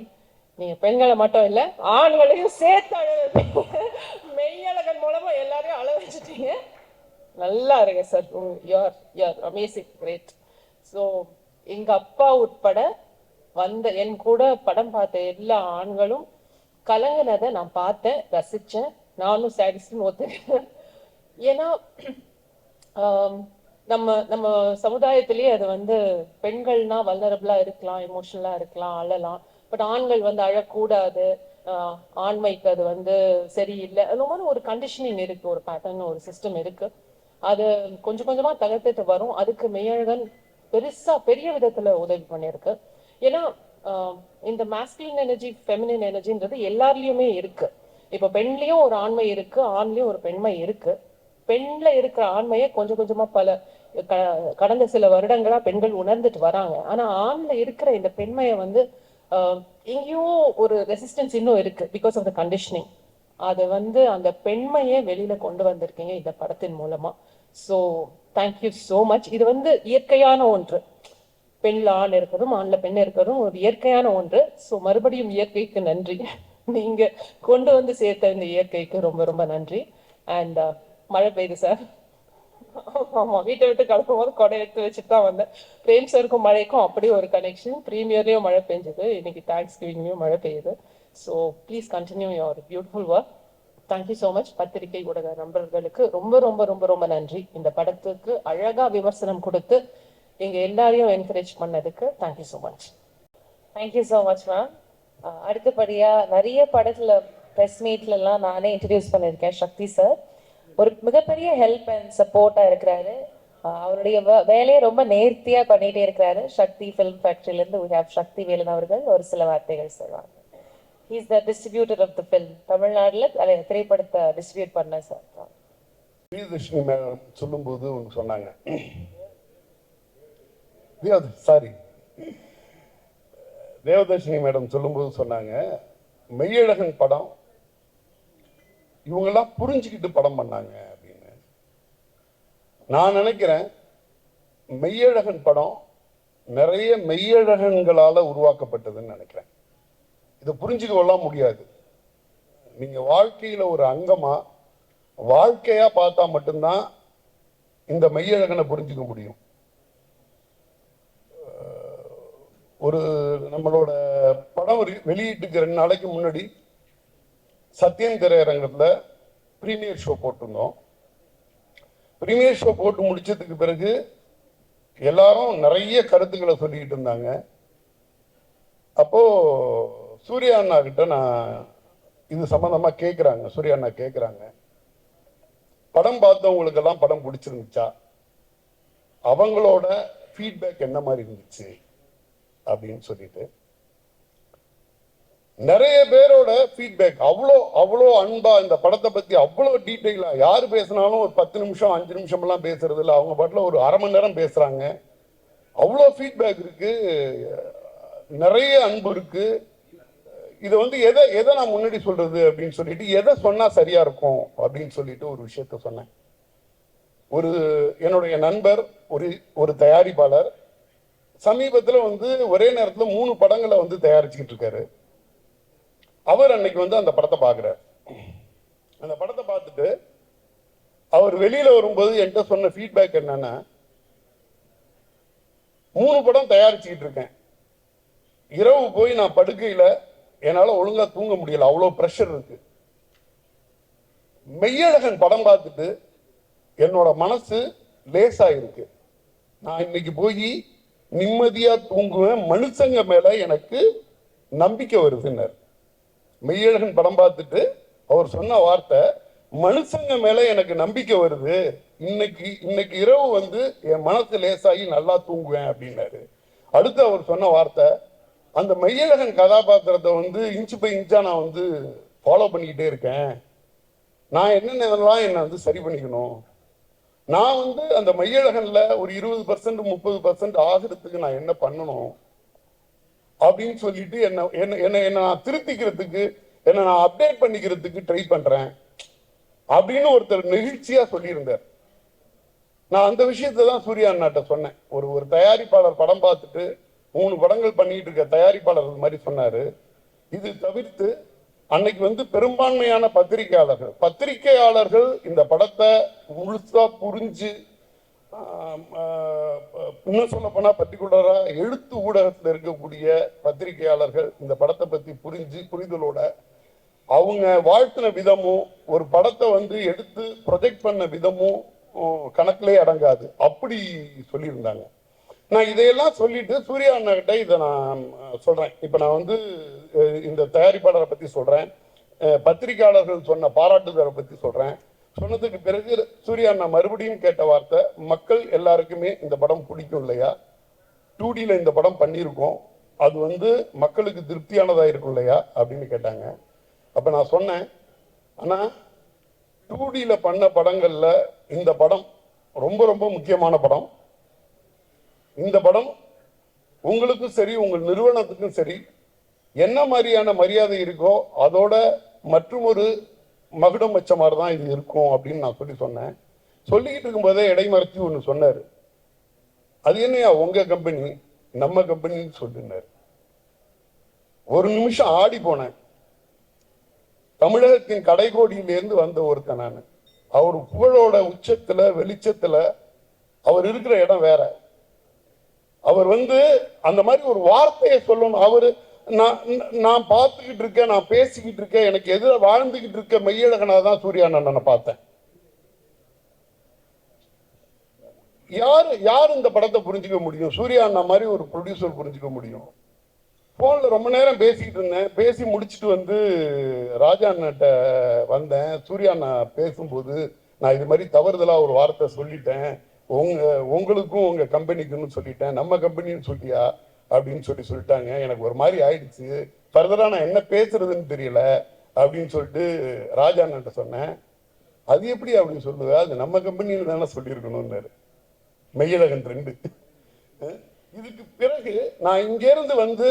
நீங்க பெண்களை மட்டும் இல்ல ஆண்களையும் சேர்த்து அழ வைப்பீங்க. மெய்யழகன் மூலமா எல்லாரையும் அழ வச்சுட்டீங்க. நல்லா இருங்க sir. You're amazing, great. So எங்க அப்பா உட்பட வந்த என் கூட படம் பார்த்த எல்லா ஆண்களும் கலங்கினதை நான் பார்த்தேன், ரசிச்சேன். நானும் சாடிஸ்ட்னு ஒத்துக்கிறேன். ஏன்னா நம்ம நம்ம சமுதாயத்திலேயே அது வந்து பெண்கள்னா வல்னரபிளா இருக்கலாம், எமோஷனலா இருக்கலாம், அழலாம். பட் ஆண்கள் வந்து அழக்கூடாது, ஆண்மைக்கு அது வந்து சரியில்லை, அது மாதிரி ஒரு கண்டிஷனிங் இருக்கு, ஒரு பேட்டர்ன், ஒரு சிஸ்டம் இருக்கு. அது கொஞ்சம் கொஞ்சமா தகர்த்துட்டு வரும். அதுக்கு மெய்யழகன் பெரிய விதத்துல உதவி பண்ணியிருக்கு. ஏன்னா இந்த மாஸ்குலின் எனர்ஜி ஃபெமினின் எனர்ஜின்றது எல்லாருலயுமே இருக்கு. இப்ப பெண்லயும் ஒரு ஆண்மை இருக்கு, ஆண்லயும் ஒரு பெண்மை இருக்கு. பெண்ல இருக்கிற ஆண்மையை கொஞ்சம் கொஞ்சமா கடந்த சில வருடங்களா பெண்கள் உணர்ந்துட்டு வராங்க. ஆனா ஆண்ல இருக்கிற இந்த பெண்மையை வந்து எங்கேயோ ஒரு ரெசிஸ்டன்ஸ் இன்னும் இருக்கு, பிகாஸ் ஆஃப் த கண்டிஷனிங். அது வந்து அந்த பெண்மையை வெளியில கொண்டு வந்திருக்கீங்க இந்த படத்தின் மூலமா. So thank you so much. இது வந்து இயற்கையான ஒன்று, பெண்ல ஆண் இருக்கிறதும் ஆண்ல பெண் இருக்கிறதும் ஒரு இயற்கையான ஒன்று. ஸோ மறுபடியும் இயற்கைக்கு நன்றி. நீங்க கொண்டு வந்து சேர்த்த இந்த இயற்கைக்கு ரொம்ப ரொம்ப நன்றி. அண்ட் மழை பெய்யுது சார். ஆமா, வீட்டை விட்டு கிளம்பும் போது கொடை எடுத்து வச்சுட்டு தான் வந்தேன். பிரேம் சாருக்கும் மழைக்கும் அப்படியே ஒரு கனெக்ஷன். ப்ரீமியர்லயும் மழை பெஞ்சது, இன்னைக்கு தேங்க்ஸ் கிவிங்லயும் மழை பெய்யுது. So please continue your beautiful work. Thank you so much. பத்திரிகை ஊடக நண்பர்களுக்கு ரொம்ப ரொம்ப ரொம்ப ரொம்ப நன்றி. இந்த படத்துக்கு அழகா விமர்சனம் கொடுத்து எங்க எல்லாரையும் என்கரேஜ் பண்ணதுக்கு thank you so much. Thank you so much ma'am. அடுத்தபடியா நிறைய படத்துல ப்ரெஸ் மீட்ல எல்லாம் நானே இன்ட்ரடியூஸ் பண்ணியிருக்கேன் சக்தி சார். ஒரு மிகப்பெரிய ஹெல்ப் அண்ட் சப்போர்ட்டா இருக்கிறாரு. அவருடைய வேலையை ரொம்ப நேர்த்தியா பண்ணிட்டே இருக்கிறாரு. சக்தி ஃபிலிம் ஃபேக்டரியில இருந்து we have சக்தி வேலன் அவர்கள் ஒரு சில வார்த்தைகள் சொல்லுவாங்க. he is the distributor of the film. தமிழ்நாடுல திரைப்படத்தை டிஸ்ட்ரிபியூட் பண்ண சார். பிரியதர்ஷினி மேடம் சொல்லும்போது ஒன்று சொன்னாங்க, தேவதர்ஷினி மேடம் சொல்லும்போது சொன்னாங்க, மெய்யழகன் படம் இவங்கெல்லாம் புரிஞ்சுக்கிட்டு படம் பண்ணாங்க அப்படின்னு. நான் நினைக்கிறேன் மெய்யழகன் படம் நிறைய மெய்யழகன்களால உருவாக்கப்பட்டதுன்னு நினைக்கிறேன். இதை புரிஞ்சுக்கலாம் முடியாது. நீங்க வாழ்க்கையில ஒரு அங்கமா வாழ்க்கையா பார்த்தா மட்டும்தான் இந்த மெய்யழகனை புரிஞ்சுக்க முடியும். ஒரு நம்மளோட படம் வெளியீட்டுக்கு 2 நாளைக்கு முன்னாடி சத்யம் திரையரங்கத்துல பிரீமியர் ஷோ போட்டிருந்தோம். பிரீமியர் ஷோ போட்டு முடிச்சதுக்கு பிறகு எல்லாரும் நிறைய கருத்துக்களை சொல்லிக்கிட்டு இருந்தாங்க. அப்போ சூர்யா அண்ணா கிட்ட நான் இது சம்பந்தமா கேட்குறாங்க. சூர்யா அண்ணா கேட்குறாங்க, படம் பார்த்தவங்களுக்கெல்லாம் படம் பிடிச்சிருந்துச்சா, அவங்களோட ஃபீட்பேக் என்ன மாதிரி இருந்துச்சு அப்படின்னு சொல்லிட்டு நிறைய பேரோட ஃபீட்பேக் அவ்வளோ அன்பா இந்த படத்தை பத்தி அவ்வளோ டீட்டெயிலா யார் பேசினாலும் ஒரு 10 நிமிஷம் 5 நிமிஷம் எல்லாம் பேசுறது இல்லை, அவங்க பாட்டில் ஒரு அரை மணி நேரம் பேசுறாங்க. அவ்வளோ ஃபீட்பேக் இருக்கு, நிறைய அன்பு இருக்கு. இதை வந்து எதை நான் முன்னாடி சொல்றது அப்படின்னு சொல்லிட்டு எதை சொன்னா சரியா இருக்கும் அப்படின்னு சொல்லிட்டு ஒரு விஷயத்த சொன்னேன். என்னுடைய நண்பர் ஒரு தயாரிப்பாளர் சமீபத்தில் வந்து ஒரே நேரத்தில் 3 படங்களை வந்து தயாரிச்சுக்கிட்டு இருக்காரு. அவர் அன்னைக்கு வந்து அந்த படத்தை பார்க்குறார். அந்த படத்தை பார்த்துட்டு அவர் வெளியில வரும்போது என்கிட்ட சொன்ன ஃபீட்பேக் என்னன்னா, 3 படம் தயாரிச்சுக்கிட்டு இருக்கேன், இரவு போய் நான் படுக்கையில என்னால ஒழுங்கா தூங்க முடியல, அவ்வளோ ப்ரெஷர் இருக்கு. மெய்யழகன் படம் பார்த்துட்டு என்னோட மனசு லேசா இருக்கு, நான் இன்னைக்கு போய் நிம்மதியா தூங்குவேன், மனுஷங்க மேல எனக்கு நம்பிக்கை வருதுன்னார். மெய்யழகன் படம் பார்த்துட்டு அவர் சொன்ன வார்த்தை, மனுஷங்க மேல எனக்கு நம்பிக்கை வருது, இன்னைக்கு இரவு வந்து என் மனசு லேசாகி நல்லா தூங்குவேன் அப்படின்னாரு. அடுத்து அவர் சொன்ன வார்த்தை, அந்த மெய்யழகன் கதாபாத்திரத்தை வந்து இன்ச்சு பை இன்ச்சா நான் வந்து ஃபாலோ பண்ணிக்கிட்டே இருக்கேன், நான் என்னென்னலாம் என்னை வந்து சரி பண்ணிக்கணும், நான் வந்து அந்த மெய்யழகன்ல ஒரு 20% 30% ஆகிறதுக்கு நான் என்ன பண்ணணும் அப்படின்னு சொல்லிட்டு என்ன நான் திருத்திக்கிறதுக்கு, என்ன நான் அப்டேட் பண்ணிக்கிறதுக்கு ட்ரை பண்றேன் அப்படின்னு ஒருத்தர் நெகிழ்ச்சியா சொல்லியிருந்தார். நான் அந்த விஷயத்தை தான் சூர்யா அண்ணாட்ட சொன்னேன். ஒரு தயாரிப்பாளர் படம் பார்த்துட்டு 3 படங்கள் பண்ணிட்டு இருக்க தயாரிப்பாளர் மாதிரி சொன்னாரு. இது தவிர்த்து அன்னைக்கு வந்து பெரும்பான்மையான பத்திரிகையாளர்கள் இந்த படத்தை முழுசா புரிஞ்சு, இன்னும் சொல்ல போனா பர்டிகுலரா எழுத்து ஊடகத்தில் இருக்கக்கூடிய பத்திரிகையாளர்கள் இந்த படத்தை பத்தி புரிதலோட அவங்க வாழ்த்தின விதமும் ஒரு படத்தை வந்து எடுத்து ப்ரொஜெக்ட் பண்ண விதமும் கணக்கிலே அடங்காது, அப்படி சொல்லியிருந்தாங்க. நான் இதையெல்லாம் சொல்லிட்டு சூர்யா அண்ணா கிட்ட இதை நான் சொல்றேன். இப்ப நான் வந்து இந்த தயாரிப்பாளரை பத்தி சொல்றேன், பத்திரிகையாளர்கள் சொன்ன பாராட்டுதலை பத்தி சொல்றேன். சொன்னதுக்கு பிறகு சூர்யா அண்ணா மறுபடியும் கேட்ட வார்த்தை, மக்கள் எல்லாருக்குமே இந்த படம் பிடிக்கும் இல்லையா, 2Dல இந்த படம் பண்ணியிருக்கோம், அது வந்து மக்களுக்கு திருப்தியானதா இருக்கும் இல்லையா அப்படின்னு கேட்டாங்க. அப்ப நான் சொன்னேன், ஆனா 2Dல பண்ண படங்கள்ல இந்த படம் ரொம்ப ரொம்ப முக்கியமான படம். இந்த படம் உங்களுக்கும் சரி உங்கள் நிறுவனத்துக்கும் சரி என்ன மாதிரியான மரியாதை இருக்கோ அதோட மற்றும் ஒரு மகுடம் வச்ச மாதிரி தான் இது இருக்கும் அப்படின்னு நான் சொன்னேன். சொல்லிக்கிட்டு இருக்கும்போதே இடைமறைச்சி ஒன்று சொன்னார், அது என்னையா உங்க கம்பெனி நம்ம கம்பெனின்னு சொல்லினார். ஒரு நிமிஷம் ஆடி போனேன். தமிழகத்தின் கடைகோடியிலேருந்து வந்த ஒருத்தன் நான். அவர் புகழோட உச்சத்துல வெளிச்சத்துல அவர் இருக்கிற இடம் வேற. அவர் வந்து அந்த மாதிரி ஒரு வார்த்தையை சொல்லணும். அவரு நான் பார்த்துக்கிட்டு இருக்கேன், நான் பேசிக்கிட்டு இருக்கேன், எனக்கு எதிர வாழ்ந்துகிட்டு இருக்க மெய்யழகனா தான் சூர்யா அண்ணனை பார்த்தேன். யார் இந்த படத்தை புரிஞ்சுக்க முடியும்? சூர்யா அண்ணா மாதிரி ஒரு ப்ரொடியூசர் புரிஞ்சுக்க முடியும். போன்ல ரொம்ப நேரம் பேசிக்கிட்டு இருந்தேன். பேசி முடிச்சுட்டு வந்து ராஜா அண்ணாட்ட வந்தேன். சூர்யா அண்ணா பேசும்போது நான் இது மாதிரி தவறுதலா ஒரு வார்த்தை சொல்லிட்டேன், உங்களுக்கும் உங்க கம்பெனிக்குன்னு சொல்லிட்டேன், நம்ம கம்பெனின்னு சொல்லியா அப்படின்னு சொல்லிட்டாங்க. எனக்கு ஒரு மாதிரி ஆயிடுச்சு, ஃபர்தரா நான் என்ன பேசுறதுன்னு தெரியல அப்படின்னு சொல்லிட்டு ராஜா அண்ணன்ட்ட சொன்னேன். அது எப்படி அப்படி சொல்லுவ, அது நம்ம கம்பெனியில் தானே சொல்லியிருக்கணும்னாரு. மெய்யழகன் 2. இதுக்கு பிறகு நான் இங்கிருந்து வந்து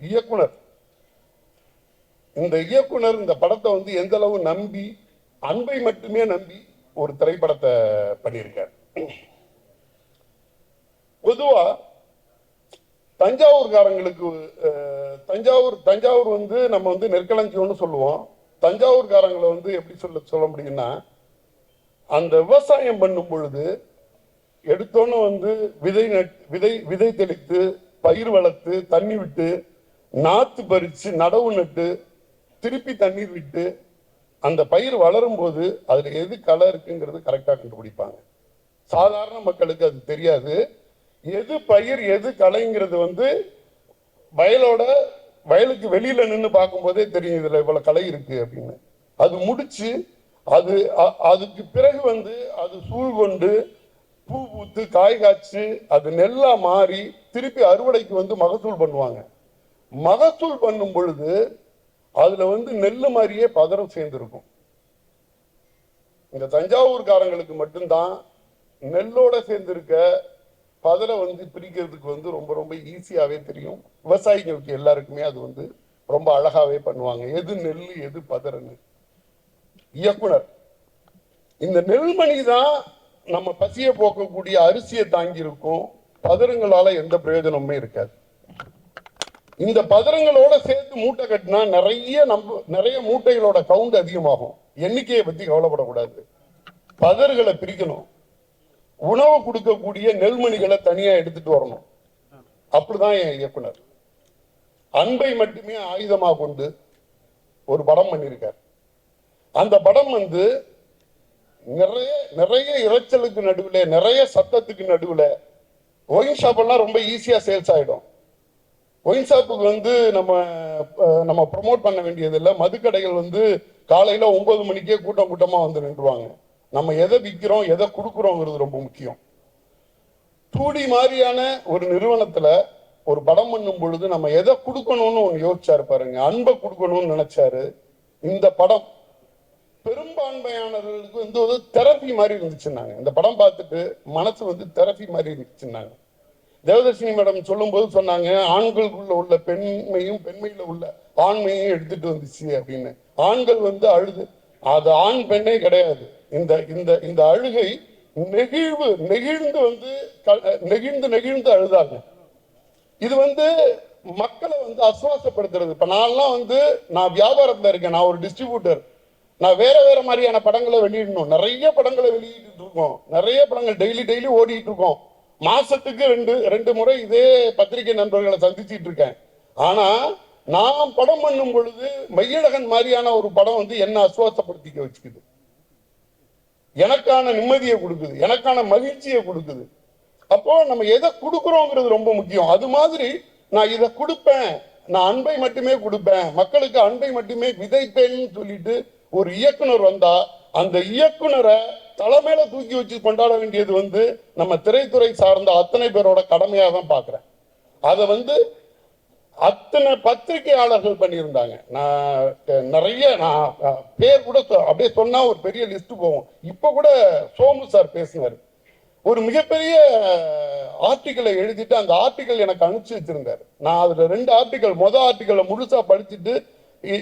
இயக்குனர், இந்த இயக்குனர் இந்த படத்தை வந்து எந்த அளவு நம்பி, அன்பை மட்டுமே நம்பி ஒரு திரைப்படத்தை பண்ணியிருக்கார். பொதுவா தஞ்சாவூர்காரங்களுக்கு தஞ்சாவூர் வந்து நம்ம வந்து நெற்களஞ்சியம்னு சொல்லுவோம். தஞ்சாவூர்காரங்களை வந்து எப்படி சொல்ல முடியும்னா, அந்த விவசாயம் பண்ணும் பொழுது எடுத்தோன்னு வந்து விதை தெளித்து பயிர் வளர்த்து தண்ணி விட்டு நாத்து பறிச்சு நடவு நட்டு திருப்பி தண்ணீர் விட்டு அந்த பயிர் வளரும் போது அதுல எது களை இருக்குங்கிறது கரெக்டா கண்டுபிடிப்பாங்க. சாதாரண மக்களுக்கு அது தெரியாது. எது பயிர் எது களைங்கிறது வந்து வயலுக்கு வெளியில நின்று பார்க்கும் போதே தெரியும் இதுல இவ்வளவு களை இருக்கு அப்படின்னு. அது முடிச்சு அதுக்கு பிறகு வந்து அது சூழ் கொண்டு பூ பூத்து காய் காய்ச்சி அது நெல்லா மாறி திருப்பி அறுவடைக்கு வந்து மகசூல் பண்ணுவாங்க. மகசூல் பண்ணும் பொழுது அதுல வந்து நெல்லு மாதிரியே பதரம் சேர்ந்திருக்கும். இந்த தஞ்சாவூர்காரங்களுக்கு மட்டும்தான் நெல்லோட சேர்ந்திருக்க பதரை வந்து பிரிக்கிறதுக்கு வந்து ரொம்ப ரொம்ப ஈஸியாவே தெரியும். விவசாயிகளுக்கு எல்லாருக்குமே அது வந்து ரொம்ப அழகாவே பண்ணுவாங்க, எது நெல் எது பதறன்னு. இயக்குனர் இந்த நெல்மணி தான் நம்ம பசியை போக்கக்கூடிய அரிசியை தாங்கி இருக்கும். பதறுங்களால எந்த பிரயோஜனமுமே இருக்காது. இந்த பதறங்களோட சேர்த்து மூட்டை கட்டினா நிறைய மூட்டைகளோட கவுண்ட் அதிகமாகும். எண்ணிக்கையை பத்தி கவலைப்படக்கூடாது. பதறுகளை பிரிக்கணும். உணவு கொடுக்கக்கூடிய நெல்மணிகளை தனியா எடுத்துட்டு வரணும். அப்படிதான் என் இயக்குனர் அன்பை மட்டுமே ஆயுதமாக கொண்டு ஒரு படம் பண்ணியிருக்கார். அந்த படம் வந்து நிறைய இறைச்சலுக்கு நடுவில், நிறைய சத்தத்துக்கு நடுவில் ஒயின் ஷாப் எல்லாம் ரொம்ப ஈஸியா சேல்ஸ் ஆயிடும். ஒயின் ஷாப்புக்கு வந்து நம்ம ப்ரொமோட் பண்ண வேண்டியது இல்லை. மதுக்கடைகள் வந்து காலையில 9 மணிக்கே கூட்டமா வந்து நின்றுவாங்க. நம்ம எதை விற்கிறோம் எதை கொடுக்குறோங்கிறது ரொம்ப முக்கியம். 2D மாதிரியான ஒரு நிறுவனத்துல ஒரு படம் பண்ணும் பொழுது நம்ம எதை கொடுக்கணும்னு ஒன்று யோசிச்சாரு பாருங்க. அன்பை கொடுக்கணும்னு நினைச்சாரு. இந்த படம் பெரும்பான்மையானவர்களுக்கு வந்து ஒரு தெரப்பி மாதிரி இருந்துச்சுன்னாங்க. இந்த படம் பார்த்துட்டு மனசு வந்து தெரப்பி மாதிரி இருந்துச்சுன்னாங்க. தேவதர்ஷினி மேடம் சொல்லும் போது சொன்னாங்க, ஆண்களுக்குள்ள உள்ள பெண்மையும் பெண்மையில உள்ள ஆண்மையும் எடுத்துட்டு வந்துச்சு அப்படின்னு. ஆண்கள் வந்து அழுது, அது ஆண் பெண்ணே கிடையாது. இந்த இந்த இந்த அழுகை நெகிழ்ந்து வந்து நெகிழ்ந்து அழுதாங்க. இது வந்து மக்களை வந்து அசுவாசப்படுத்துறது. இப்ப நான் வியாபாரத்துல இருக்கேன், நான் ஒரு டிஸ்ட்ரிபியூட்டர். நான் வேற மாதிரியான படங்களை வெளியிடணும். நிறைய படங்களை வெளியிட்டு இருக்கோம். நிறைய படங்கள் டெய்லி ஓடிட்டு இருக்கோம். மாசத்துக்கு ரெண்டு முறை இதே பத்திரிகை நண்பர்களை சந்திச்சிட்டு இருக்கேன். ஆனா நான் படம் பண்ணும் பொழுது மெய்யழகன் மாதிரியான ஒரு படம் வந்து என்ன அசுவாசப்படுத்திக்க வச்சுக்குது. எனக்கான நிம்மதியை கொடுக்குது, எனக்கான மகிழ்ச்சியை கொடுக்குது. அப்போ நம்ம எதை கொடுக்குறோங்கிறது ரொம்ப முக்கியம். அது மாதிரி நான் இதை கொடுப்பேன், நான் அன்பை மட்டுமே கொடுப்பேன், மக்களுக்கு அன்பை மட்டுமே விதைப்பேன்னு சொல்லிட்டு ஒரு இயக்குனர் வந்தா அந்த இயக்குனரை தலைமையில தூக்கி வச்சு கொண்டாட வேண்டியது வந்து நம்ம திரைத்துறை சார்ந்த அத்தனை பேரோட கடமையா தான் பாக்குறேன். அதை வந்து அத்தனை பத்திரிகையாளர்கள் பண்ணியிருந்தாங்க. நான் பேர் கூட அப்படியே சொன்னா ஒரு பெரிய லிஸ்ட் போகும். இப்ப கூட சோமு சார் பேசினாரு. ஒரு மிகப்பெரிய ஆர்டிக்கலை எழுதிட்டு அந்த ஆர்டிக்கல் எனக்கு அனுப்பிச்சு வச்சிருந்தாரு. நான் அதுல 2 ஆர்டிக்கல், மொதல் ஆர்டிக்கலை முழுசா படிச்சுட்டு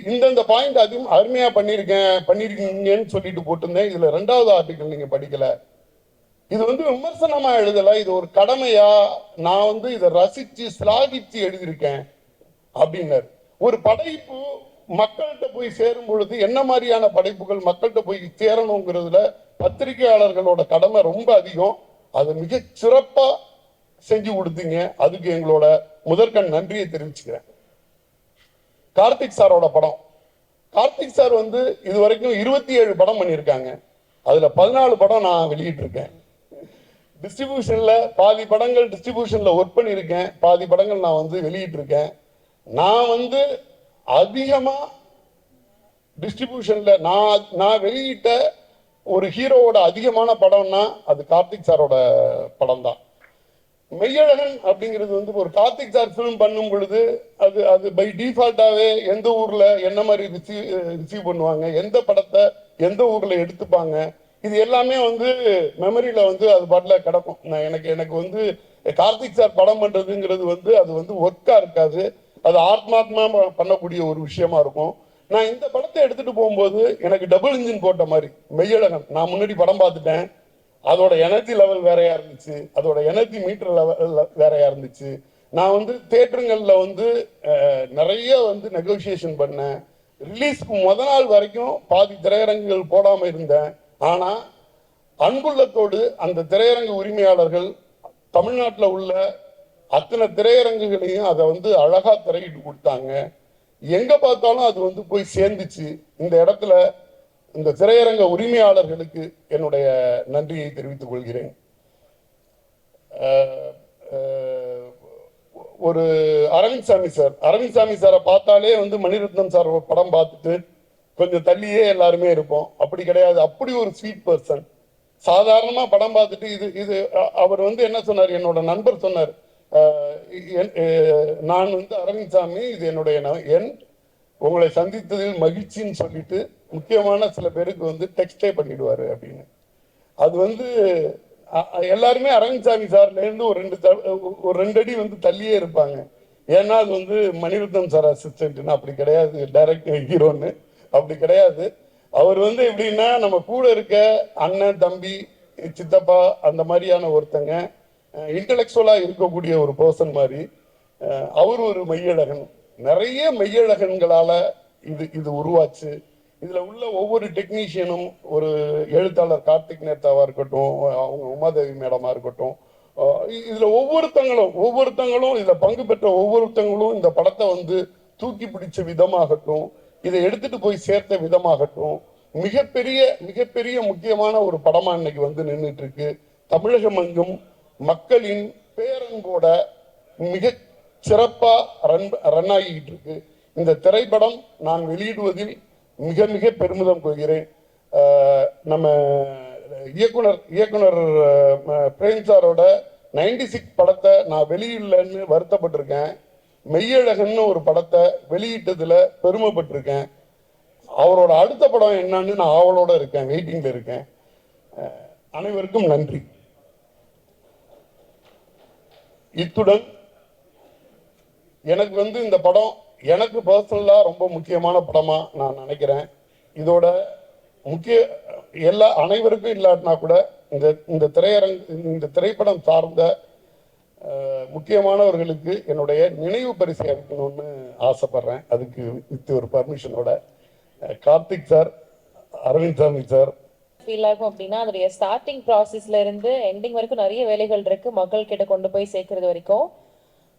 இந்த பாயிண்ட் அதிகம் அருமையா பண்ணிருக்கீங்கன்னு சொல்லிட்டு போட்டிருந்தேன். இதுல 2வது ஆர்டிக்கல் நீங்க படிக்கல. இது வந்து விமர்சனமா எழுதல, இது ஒரு கடமையா நான் வந்து இதை ரசிச்சு சிலாகிச்சு எழுதியிருக்கேன் அப்படின்னாரு. ஒரு படைப்பு மக்கள்கிட்ட போய் சேரும் பொழுது என்ன மாதிரியான படைப்புகள் மக்கள்கிட்ட போய் சேரணுங்கிறதுல பத்திரிகையாளர்களோட கடமை ரொம்ப அதிகம். அதை மிக சிறப்பா செஞ்சு கொடுத்தீங்க. அதுக்கு எங்களோட முதற்கண் நன்றியை தெரிவிச்சுக்கிறேன். கார்த்திக் சாரோட படம், கார்த்திக் சார் வந்து இது வரைக்கும் 27 படம் பண்ணியிருக்காங்க. அதுல 14 படம் நான் வெளியிட்டு இருக்கேன். டிஸ்ட்ரிபியூஷன்ல பாதி படங்கள் டிஸ்ட்ரிபியூஷன்ல ஒர்க் பண்ணியிருக்கேன், பாதி படங்கள் நான் வந்து வெளியிட்டு இருக்கேன். நான் வந்து அதிகமா டிஸ்ட்ரிபியூஷன்ல நான் வெளியிட்ட ஒரு ஹீரோவோட அதிகமான படம்னா அது கார்த்திக் சாரோட படம் தான். மெய்யழகன் அப்படிங்கிறது வந்து ஒரு கார்த்திக் சார் ஃபிலிம் பண்ணும் பொழுது அது அது பை டிஃபால்ட்டாகவே எந்த ஊரில் என்ன மாதிரி ரிசீவ் பண்ணுவாங்க, எந்த படத்தை எந்த ஊரில் எடுத்துப்பாங்க, இது எல்லாமே வந்து மெமரியில் வந்து அது பாட்டில் கிடக்கும். எனக்கு வந்து கார்த்திக் சார் படம் பண்ணுறதுங்கிறது வந்து அது வந்து ஒர்க்காக இருக்காது, அது ஆத்மாத்மா பண்ணக்கூடிய ஒரு விஷயமா இருக்கும். நான் இந்த படத்தை எடுத்துகிட்டு போகும்போது எனக்கு டபுள் இன்ஜின் போட்ட மாதிரி மெய்யழகன் நான் முன்னாடி படம் பார்த்துட்டேன். அதோட எனர்ஜி லெவல் வேறையா இருந்துச்சு, அதோட எனர்ஜி மீட்டர் லெவல் வேறையா இருந்துச்சு. நான் வந்து தேட்டருங்களில் வந்து நிறைய வந்து நெகோசியேஷன் பண்ணேன். ரிலீஸ்க்கு நாள் வரைக்கும் பாதி திரையரங்குகள் போடாமல் இருந்தேன். ஆனால் அன்புள்ளத்தோடு அந்த திரையரங்கு உரிமையாளர்கள் தமிழ்நாட்டில் உள்ள அத்தனை திரையரங்குகளையும் அதை வந்து அழகா திரையிட்டு கொடுத்தாங்க. எங்க பார்த்தாலும் அது வந்து போய் சேர்ந்துச்சு. இந்த இடத்துல இந்த திரையரங்க உரிமையாளர்களுக்கு என்னுடைய நன்றியை தெரிவித்துக் கொள்கிறேன். ஒரு அரவிந்த் சாமி சாரை பார்த்தாலே வந்து மணிரத்னம் சார் படம் பார்த்துட்டு கொஞ்சம் தள்ளியே எல்லாருமே இருப்போம். அப்படி கிடையாது, அப்படி ஒரு ஸ்வீட் பர்சன். சாதாரணமா படம் பார்த்துட்டு இது அவர் வந்து என்ன சொன்னார், என்னோட நண்பர் சொன்னார், நான் வந்து அரவிந்த் சாமி, இது என்னுடைய எண், உங்களை சந்தித்ததில் மகிழ்ச்சின்னு சொல்லிட்டு முக்கியமான சில பேருக்கு வந்து டெக்ஸ்டே பண்ணிடுவாரு அப்படின்னு. அது வந்து எல்லாருமே அரவிந்த் சாமி சார்ல இருந்து ஒரு ரெண்டு அடி வந்து தள்ளியே இருப்பாங்க. ஏன்னா அது வந்து மணிரத்னம் சார் அசிஸ்டன்ட்னா அப்படி கிடையாது, டைரக்ட் ஹீரோன்னு அப்படி கிடையாது. அவர் வந்து எப்படின்னா நம்ம கூட இருக்க அண்ணன் தம்பி சித்தப்பா அந்த மாதிரியான ஒருத்தங்க, இன்டலெக்சுவலா இருக்கக்கூடிய ஒரு பர்சன் மாதிரி. அவர் ஒரு மெய்யழகன். நிறைய மெய்யழகன்களால இது உருவாச்சு. இதுல உள்ள ஒவ்வொரு டெக்னீஷியனும், ஒரு எழுத்தாளர் கார்த்திக் நேத்தாவா இருக்கட்டும், அவங்க உமாதேவி மேடமா இருக்கட்டும், இதுல ஒவ்வொருத்தங்களும் இதுல பங்கு பெற்ற ஒவ்வொருத்தங்களும் இந்த படத்தை வந்து தூக்கி பிடிச்ச விதமாகட்டும், இதை எடுத்துட்டு போய் சேர்த்த விதமாகட்டும், மிகப்பெரிய முக்கியமான ஒரு படமா இன்னைக்கு வந்து நின்றுட்டு இருக்கு. தமிழகம் எங்கும் மக்களின் பேரன்போட மிக சிறப்பா ரன் ஆகிட்டு இருக்கு. இந்த திரைப்படம் நான் வெளியிடுவதில் மிக பெருமிதம் கொள்கிறேன். நம்ம இயக்குனர் பிரேம் சாரோட 96 படத்தை நான் வெளியிடலன்னு வருத்தப்பட்டிருக்கேன். மெய்யழகன்னு ஒரு படத்தை வெளியிட்டதுல பெருமைப்பட்டிருக்கேன். அவரோட அடுத்த படம் என்னன்னு நான் ஆவலோட இருக்கேன், வெயிட்டிங்ல இருக்கேன். அனைவருக்கும் நன்றி. இத்துடன் எனக்கு வந்து இந்த படம் எனக்கு பர்சனலா ரொம்ப முக்கியமான படமா நான் நினைக்கிறேன். இதோட அனைவருக்கும் இல்லாட்டினா கூட இந்த திரைப்படம் சார்ந்த முக்கியமானவர்களுக்கு என்னுடைய நினைவு பரிசு அளிக்கணும்னு ஆசைப்படுறேன். அதுக்கு வித் ஒரு பர்மிஷனோட Karthik sir, Aravind Swamy sir. Feel ஆகும் அப்படின்னா அதோடைய ஸ்டார்டிங் ப்ராசஸ்ல இருந்து எண்டிங் வரைக்கும் நிறைய வேலைகள் இருக்கு, மக்கள் கிட்ட கொண்டு போய் சேர்க்கறது வரைக்கும்.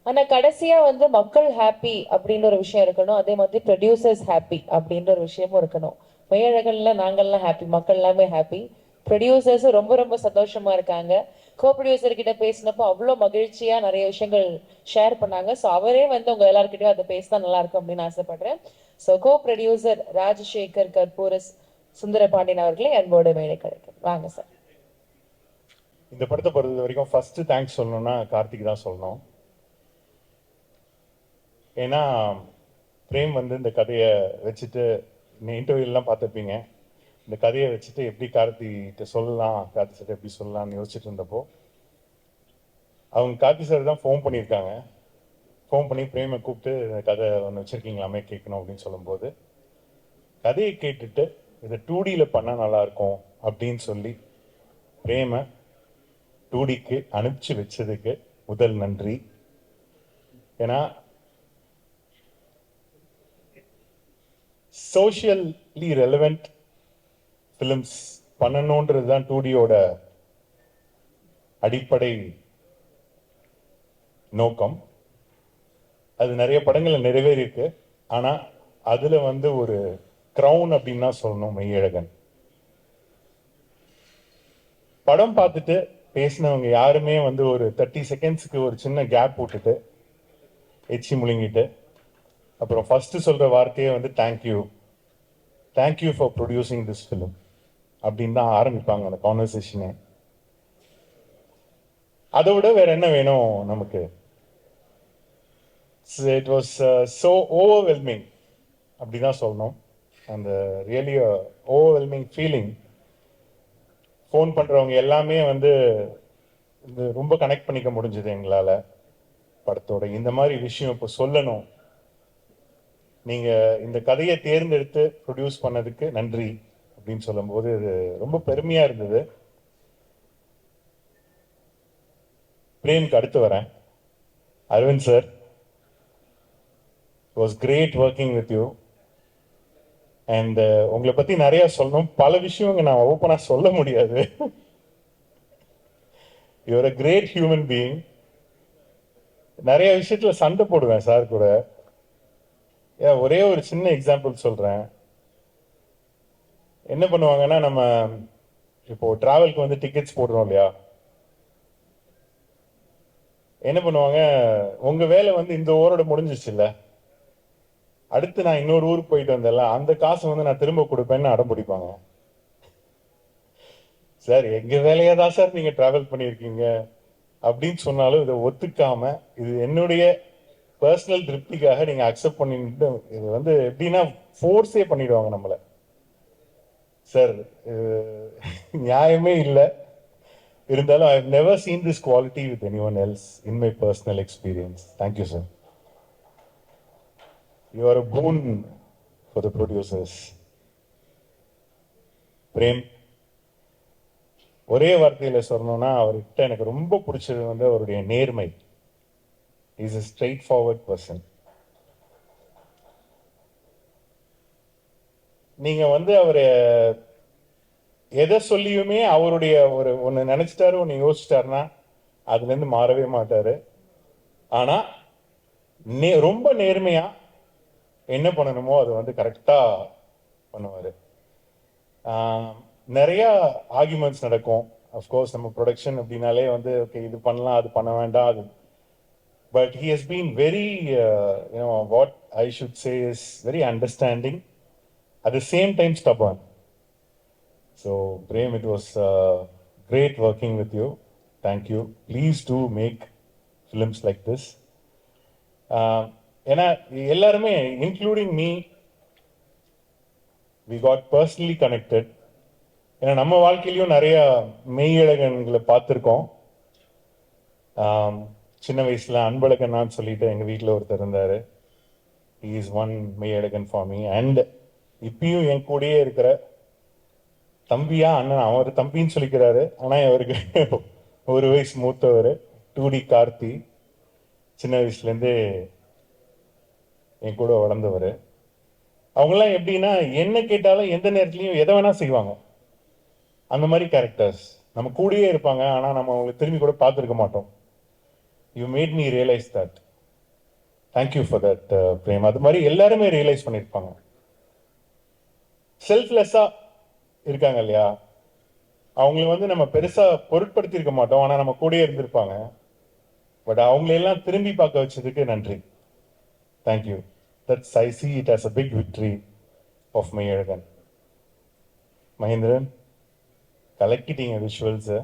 ஆனா கடைசியா வந்து மக்கள் ஹாப்பி அப்படின்ற ஒரு விஷயம் இருக்கணும், அதே மாதிரி ப்ரொடியூசர்ஸ் ஹாப்பி அப்படின்ற ஒரு விஷயமும் இருக்கணும். மெய்யழகன்ல நாங்கள்லாம் ஹாப்பி, மக்கள் எல்லாமே ஹாப்பி, ப்ரொடியூசர்ஸ் ரொம்ப சந்தோஷமா இருக்காங்க. கோ ப்ரொடியூசர் கிட்ட பேசினப்போ அவ்வளோ மகிழ்ச்சியா நிறைய விஷயங்கள் ஷேர் பண்ணாங்க. ஸோ அவரே வந்து உங்க எல்லாருக்கிட்டையும் அதை பேசினா நல்லா இருக்கும் அப்படின்னு ஆசைப்படுறேன். So co producer Rajasekar Karpuras Sundarapandian அவர்களே அன்போடு மேடை கிடைக்கும். வாங்க சார். இந்த படத்தை பொறுத்த வரைக்கும் ஃபர்ஸ்ட் தேங்க்ஸ் சொல்லணும்னா கார்த்திக் தான் சொல்லணும். ஏன்னா பிரேம் வந்து இந்த கதையை வச்சுட்டு இன்டர்வியூலாம் பார்த்துருப்பீங்க, இந்த கதையை வச்சுட்டு எப்படி கார்த்திகிட்ட சொல்லலாம், கார்த்தி சார் எப்படி சொல்லலாம்னு யோசிச்சுட்டு இருந்தப்போ அவங்க கார்த்தி சார் தான் ஃபோன் பண்ணியிருக்காங்க. ஃபோன் பண்ணி பிரேமை கூப்பிட்டு இந்த கதை ஒன்று வச்சுருக்கீங்களாமே கேட்கணும் அப்படின்னு சொல்லும்போது, கதையை கேட்டுட்டு இதை 2Dயில் பண்ணால் நல்லாயிருக்கும் அப்படின்னு சொல்லி பிரேமை 2Dக்கு அனுப்பிச்சு வச்சதுக்கு முதல் நன்றி. ஏன்னா சோஷியலி ரெலவெண்ட் ஃபிலிம்ஸ் பண்ணணுன்றது தான் 2Dயோட அடிப்படை நோக்கம். அது நிறைய படங்கள்ல நிறைவேறியிருக்கு. ஆனா அதுல வந்து ஒரு கிரவுன் அப்படின்னு தான் சொல்லணும் மெய்யழகன். படம் பார்த்துட்டு பேசினவங்க யாருமே வந்து ஒரு 30 செகண்ட்ஸ்க்கு ஒரு சின்ன கேப் போட்டுட்டு எச்சி முழுங்கிட்டு அப்புறம் ஃபர்ஸ்ட் சொல்ற வார்த்தையே வந்து thank you for producing this film அப்படின்னு தான் ஆரம்பிப்பாங்க அந்த கான்வர்சேஷனே. அதை விட வேற என்ன வேணும் நமக்கு? இட் வாஸ் ஸோ ஓவர்வெல்மிங் அப்படிதான் சொல்லணும். அந்த ரியலி ஓவர்வெல்மிங் ஃபீலிங். ஃபோன் பண்றவங்க எல்லாமே வந்து இது ரொம்ப கனெக்ட் பண்ணிக்க முடிஞ்சது எங்களால படத்தோட. இந்த மாதிரி விஷயம் இப்போ சொல்லணும், நீங்க இந்த கதையை தேர்ந்தெடுத்து ப்ரொடியூஸ் பண்ணதுக்கு நன்றி அப்படின்னு சொல்லும்போது இது ரொம்ப பெருமையா இருந்தது. பிரேம்க்கு அடுத்து வரேன். Aravind sir, it was great working with you. And உங்களை பத்தி நிறைய சொல்லணும். பல விஷயங்க நான் ஓப்பனா சொல்ல முடியாது. You're a great human being. நிறைய விஷயத்துல சண்டை போடுவேன் சார் கூட. ஒரே ஒரு சின்ன எக்ஸாம்பிள் சொல்றேன். என்ன பண்ணுவாங்கன்னா, நம்ம இப்போ டிராவலுக்கு வந்து டிக்கெட்ஸ் போடுறோம் இல்லையா, என்ன பண்ணுவாங்க, உங்க வேலை வந்து இந்த ஊரோட முடிஞ்சிச்சு இல்ல, அடுத்து நான் இன்னொரு ஊருக்கு போயிட்டு வந்தேன்ல, அந்த காசை வந்து நான் திரும்ப கொடுப்பேன்னு அடம் பிடிப்பாங்க. சார் எங்க வேலையா தான் சார் நீங்க டிராவல் பண்ணியிருக்கீங்க அப்படின்னு சொன்னாலும் இதை ஒத்துக்காம, இது என்னுடைய பர்சனல் திருப்திக்காக நீங்க அக்செப்ட் பண்ணிட்டு, இது வந்து எப்படின்னா ஃபோர்ஸே பண்ணிடுவாங்க நம்மள. சார் நியாயமே இல்லை. இருந்தாலும் I have never seen this quality with anyone else in my personal experience. Thank you sir. You are a boon for the producers. Prem, ஒரே வார்த்தையில சொல்லணும்னா அவர்கிட்ட எனக்கு ரொம்ப பிடிச்சது வந்து அவருடைய நேர்மை. Is a straightforward person. நீங்க வந்து அவரை எதை சொல்லியுமே அவருடைய ஒரு ஒன்னு நினைச்சிட்டாரு, ஒன்னு யோசிச்சிட்டாருன்னா அதுல இருந்து மாறவே மாட்டாரு. ஆனா ரொம்ப நேர்மையா என்ன பண்ணணுமோ அது வந்து கரெக்டா பண்ணுவாரு. நிறைய ஆர்குமெண்ட்ஸ் நடக்கும். அஃப்கோர்ஸ் நம்ம ப்ரொடக்ஷன் அப்படின்னாலே வந்து ஓகே இது பண்ணலாம் அது பண்ண வேண்டாம் அது. But he has been very what I should say is very understanding, at the same time stubborn. So Prem, it was great working with you. Thank you. Please do make films like this. ஏன்னா எல்லாருமே including me, we got personally connected. ஏன்னா நம்ம வாழ்க்கையிலையும் நிறைய மெய்யழகன்களை பார்த்துருக்கோம். சின்ன வயசுல அன்பழகன்னான்னு சொல்லிட்டு எங்க வீட்டில் ஒருத்தர் இருந்தாரு. he is one Meiyazhagan for me. And இப்பயும் என் கூடயே இருக்கிற தம்பியா அண்ணன், அவர் தம்பின்னு சொல்லிக்கிறாரு, ஆனா அவருக்கு ஒரு வயசு மூத்தவர், 2D கார்த்தி. சின்ன வயசுலேருந்தே என் கூட வளர்ந்தவர். அவங்கெல்லாம் எப்படின்னா என்ன கேட்டாலும் எந்த நேரத்துலையும் எதை வேணா செய்வாங்க. அந்த மாதிரி கேரக்டர்ஸ் நம்ம கூடயே இருப்பாங்க, ஆனா நம்ம அவங்களை திரும்பி கூட பார்த்துருக்க மாட்டோம். You made me realise that. Thank you for that Prem. அது மாதிரி எல்லாருமே ரியலைஸ் பண்ணியிருப்பாங்க. செல்ஃப்லெஸ்ஸா இருக்காங்க இல்லையா, அவங்களை வந்து நம்ம பெருசா பொருட்படுத்தி இருக்க மாட்டோம், ஆனா நம்ம கூடயே இருந்திருப்பாங்க. பட் அவங்களெல்லாம் திரும்பி பார்க்க வச்சதுக்கு நன்றி. Thank you. That's I see it as a big victory of Meiyazhagan. Mahendran, கலக்கிட்டீங்க விஷுவல்ஸை.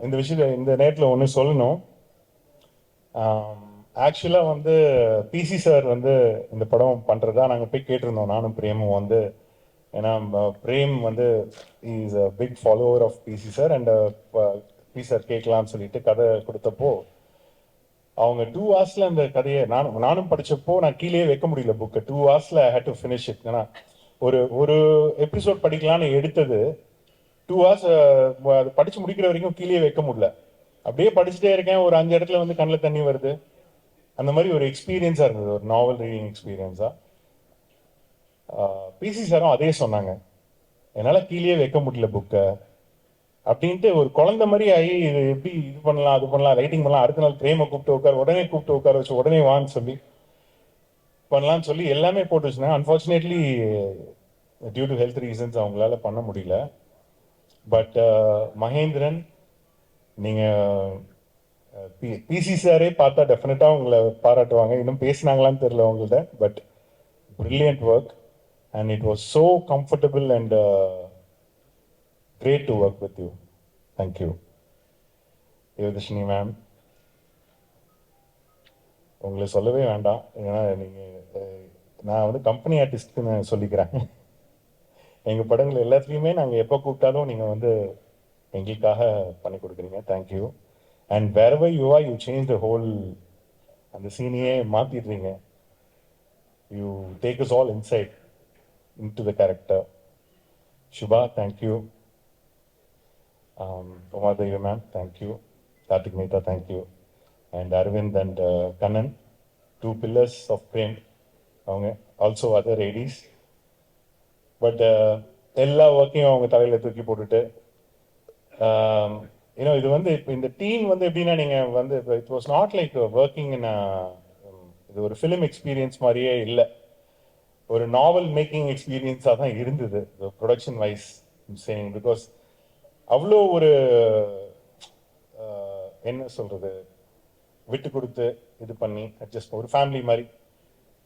இந்த விஷயத்தை இந்த நேரத்தில் ஒன்று சொல்லணும். ஆக்சுவலாக வந்து பிசி சார் வந்து இந்த படம் பண்ணுறதா நாங்கள் போய் கேட்டிருந்தோம், நானும் பிரேமும் வந்து. ஏன்னா பிரேம் வந்து is a big follower of PC sir. And PC sir கேட்கலான்னு சொல்லிட்டு கதை கொடுத்தப்போ அவங்க 2 hours அந்த கதையை நானும் படிச்சப்போ நான் கீழே வைக்க முடியல புக்கை. 2 hours I had to finish it. ஏன்னா ஒரு எபிசோட் படிக்கலான்னு எடுத்தது 2 hours அது படிச்சு முடிக்கிற வரைக்கும் கீழே வைக்க முடியல. அப்படியே படிச்சுட்டே இருக்கேன், ஒரு 5 இடத்துல வந்து கண்ணில் தண்ணி வருது. அந்த மாதிரி ஒரு எக்ஸ்பீரியன்ஸா இருந்தது, ஒரு நாவல் ரீடிங் எக்ஸ்பீரியன்ஸா. பிசி சாரும் அதே சொன்னாங்க, என்னால கீழே வைக்க முடியல புக்கை அப்படின்ட்டு. ஒரு குழந்தை மாதிரி ஆகி இது எப்படி இது பண்ணலாம் அது பண்ணலாம் ரைட்டிங் பண்ணலாம். அடுத்த நாள் பிரேமை கூப்பிட்டு உட்கார வச்சு உடனே வான்னு சொல்லி பண்ணலான்னு சொல்லி எல்லாமே போட்டு வச்சுருந்தாங்க. Unfortunately due to health reasons அவங்களால பண்ண முடியல. பட் மகேந்திரன், நீங்க பிசி சாரே பார்த்தா டெஃபினட்டா உங்களை பாராட்டுவாங்க. இன்னும் பேசினாங்களான்னு தெரியல உங்கள்ட்ட. But brilliant work and it was so comfortable and great to work with you. Thank you. Yuvadharshini ma'am, உங்களை சொல்லவே வேண்டாம். ஏன்னா நீங்கள் நான் வந்து கம்பெனி ஆர்டிஸ்ட்னு சொல்லிக்கிறேன். எங்கள் படங்கள் எல்லாத்துலேயுமே நாங்கள் எப்போ கூப்பிட்டாலும் நீங்கள் வந்து எங்களுக்காக பண்ணி கொடுக்குறீங்க. Thank you. And wherever you are, you change the whole, அந்த சீனையே மாற்றிடுறீங்க. You take us all inside into the character. Shubha, thank you. Uma Devi ma'am, thank you. Karthik Mehta, thank you. And Arvind and Kannan, two pillars of Prem. அவங்க ஆல்சோ அதர் லேடிஸ். பட் எல்லா ஒர்க்கையும் அவங்க தலையில் தூக்கி போட்டுட்டு ஏன்னா இது வந்து இப்போ இந்த டீம் வந்து எப்படின்னா நீங்கள் வந்து இப்போ it was not like working in இது ஒரு ஃபிலிம் எக்ஸ்பீரியன்ஸ் மாதிரியே இல்லை, ஒரு நாவல் மேக்கிங் எக்ஸ்பீரியன்ஸாக தான் இருந்தது ப்ரொடக்ஷன் வைஸ் சேயிங். பிகாஸ் அவ்வளோ ஒரு என்ன சொல்கிறது, விட்டு கொடுத்து இது பண்ணி அட்ஜஸ்ட் ஒரு ஃபேமிலி மாதிரி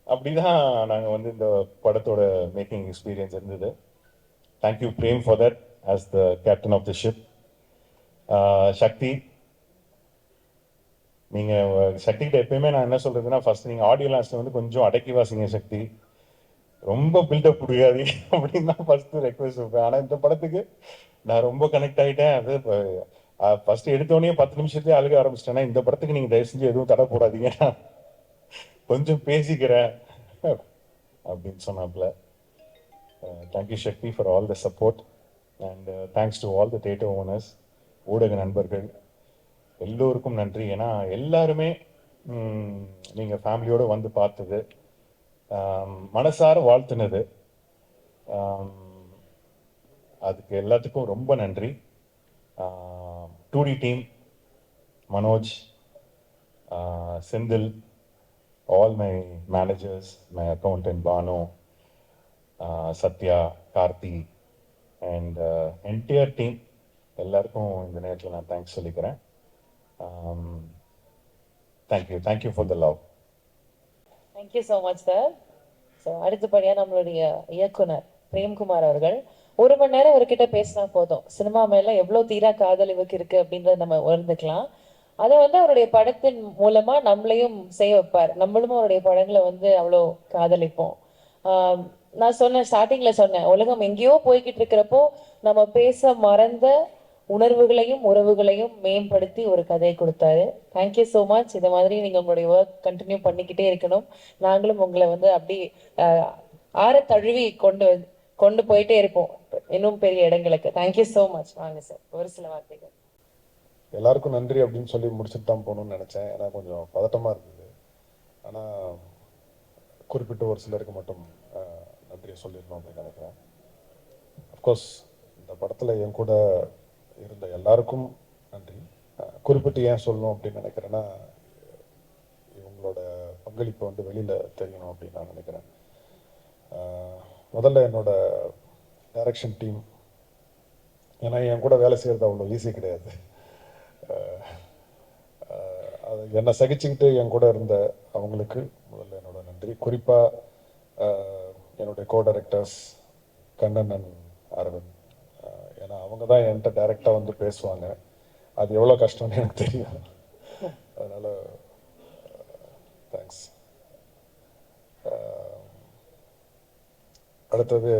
அப்படிதான் நாங்கள் வந்து இந்த படத்தோட மேக்கிங் எக்ஸ்பீரியன்ஸ் இருந்தது. Thank you Prem for that as the captain of the ship. Sakthi, நீங்கள் சக்திகிட்ட எப்பயுமே நான் என்ன சொல்கிறதுன்னா, ஃபர்ஸ்ட் நீங்கள் ஆடியோ லாஸ்ட்டில் வந்து கொஞ்சம் அடக்கி வாசிங்க சக்தி, ரொம்ப பில்டப் கொடுக்காது அப்படின்னு தான் ஃபர்ஸ்ட்டு ரெக்வஸ்ட் வைப்பேன். ஆனால் இந்த படத்துக்கு நான் ரொம்ப கனெக்ட் ஆகிட்டேன். அது ஃபர்ஸ்ட் எடுத்தோடனே 10 நிமிஷத்துலேயே அழுக ஆரம்பிச்சிட்டேன்னா, இந்த படத்துக்கு நீங்கள் தயவு செஞ்சு எதுவும் தடை போடாதீங்க, கொஞ்சம் பேசிக்கிறேன் அப்படின்னு சொன்னாப்புல. Thank you Sakthi for all the support and thanks to all the theatre owners, ஊடக நண்பர்கள் எல்லோருக்கும் நன்றி. ஏன்னா எல்லாருமே நீங்கள் ஃபேமிலியோடு வந்து பார்த்தது, மனசார வாழ்த்துனது, அதுக்கு எல்லாத்துக்கும் ரொம்ப நன்றி. 2D team, Manoj, Senthil, all my managers, my accountant Banu, Satya, Karthi and entire team, எல்லாருக்கும் இந்த நேரத்தில் நான் தேங்க்ஸ் சொல்லிக்கிறேன். Thank you for the love. Thank you so much sir. So அடுத்தபடியாக நம்மளுடைய இயக்குனர் பிரேம்குமார் அவர்கள் 1 மணி நேரம் அவர்கிட்ட பேசினா போதும், சினிமா மேல எவ்வளோ தீரா காதல் இவருக்கு இருக்கு அப்படின்றத நம்ம உணர்ந்துக்கலாம். அதை வந்து அவருடைய படத்தின் மூலமா நம்மளையும் செய்ய வைப்பார். நம்மளும் அவருடைய படங்களை வந்து அவ்வளோ காதலிப்போம். நான் சொன்னேன், ஸ்டார்டிங்ல சொன்னேன், உலகம் எங்கேயோ போய்கிட்டு இருக்கிறப்போ நம்ம பேச மறந்த உணர்வுகளையும் உறவுகளையும் மேம்படுத்தி ஒரு கதையை கொடுத்தாரு. Thank you so much. இந்த மாதிரி நீங்க உங்களுடைய ஒர்க் கண்டினியூ பண்ணிக்கிட்டே இருக்கணும். நாங்களும் உங்களை வந்து அப்படி ஆற தழுவி கொண்டு போயிட்டே இருப்போம் இன்னும் பெரிய இடங்களுக்கு. Thank you so much. வாங்க சார், ஒரு சில வார்த்தைகள். எல்லாருக்கும் நன்றி அப்படின்னு சொல்லி முடிச்சுட்டு தான் போகணும்னு நினச்சேன். ஏன்னா கொஞ்சம் பதட்டமாக இருந்தது. ஆனால் குறிப்பிட்ட ஒரு சிலருக்கு மட்டும் நன்றியை சொல்லிடணும் அப்படின்னு நினைக்கிறேன். அஃப்கோர்ஸ் இந்த படத்தில் என் கூட இருந்த எல்லாருக்கும் நன்றி. குறிப்பிட்டு ஏன் சொல்லணும் அப்படின்னு நினைக்கிறேன்னா, இவங்களோட பங்களிப்பு வந்து வெளியில் தெரியணும் அப்படின்னு நான் நினைக்கிறேன். முதல்ல என்னோட டைரக்ஷன் டீம், ஏன்னா என் கூட வேலை செய்கிறது அவ்வளோ ஈஸி கிடையாது. அது என்னை சகிச்சுக்கிட்டு என் கூட இருந்த அவங்களுக்கு முதல்ல என்னோட நன்றி. குறிப்பாக என்னுடைய co directors Kannan and Aravind. ஏன்னா அவங்க தான் என்கிட்ட டைரெக்டாக வந்து பேசுவாங்க. அது எவ்வளோ கஷ்டம்னு எனக்கு தெரியும். அதனால் தேங்க்ஸ். அடுத்தது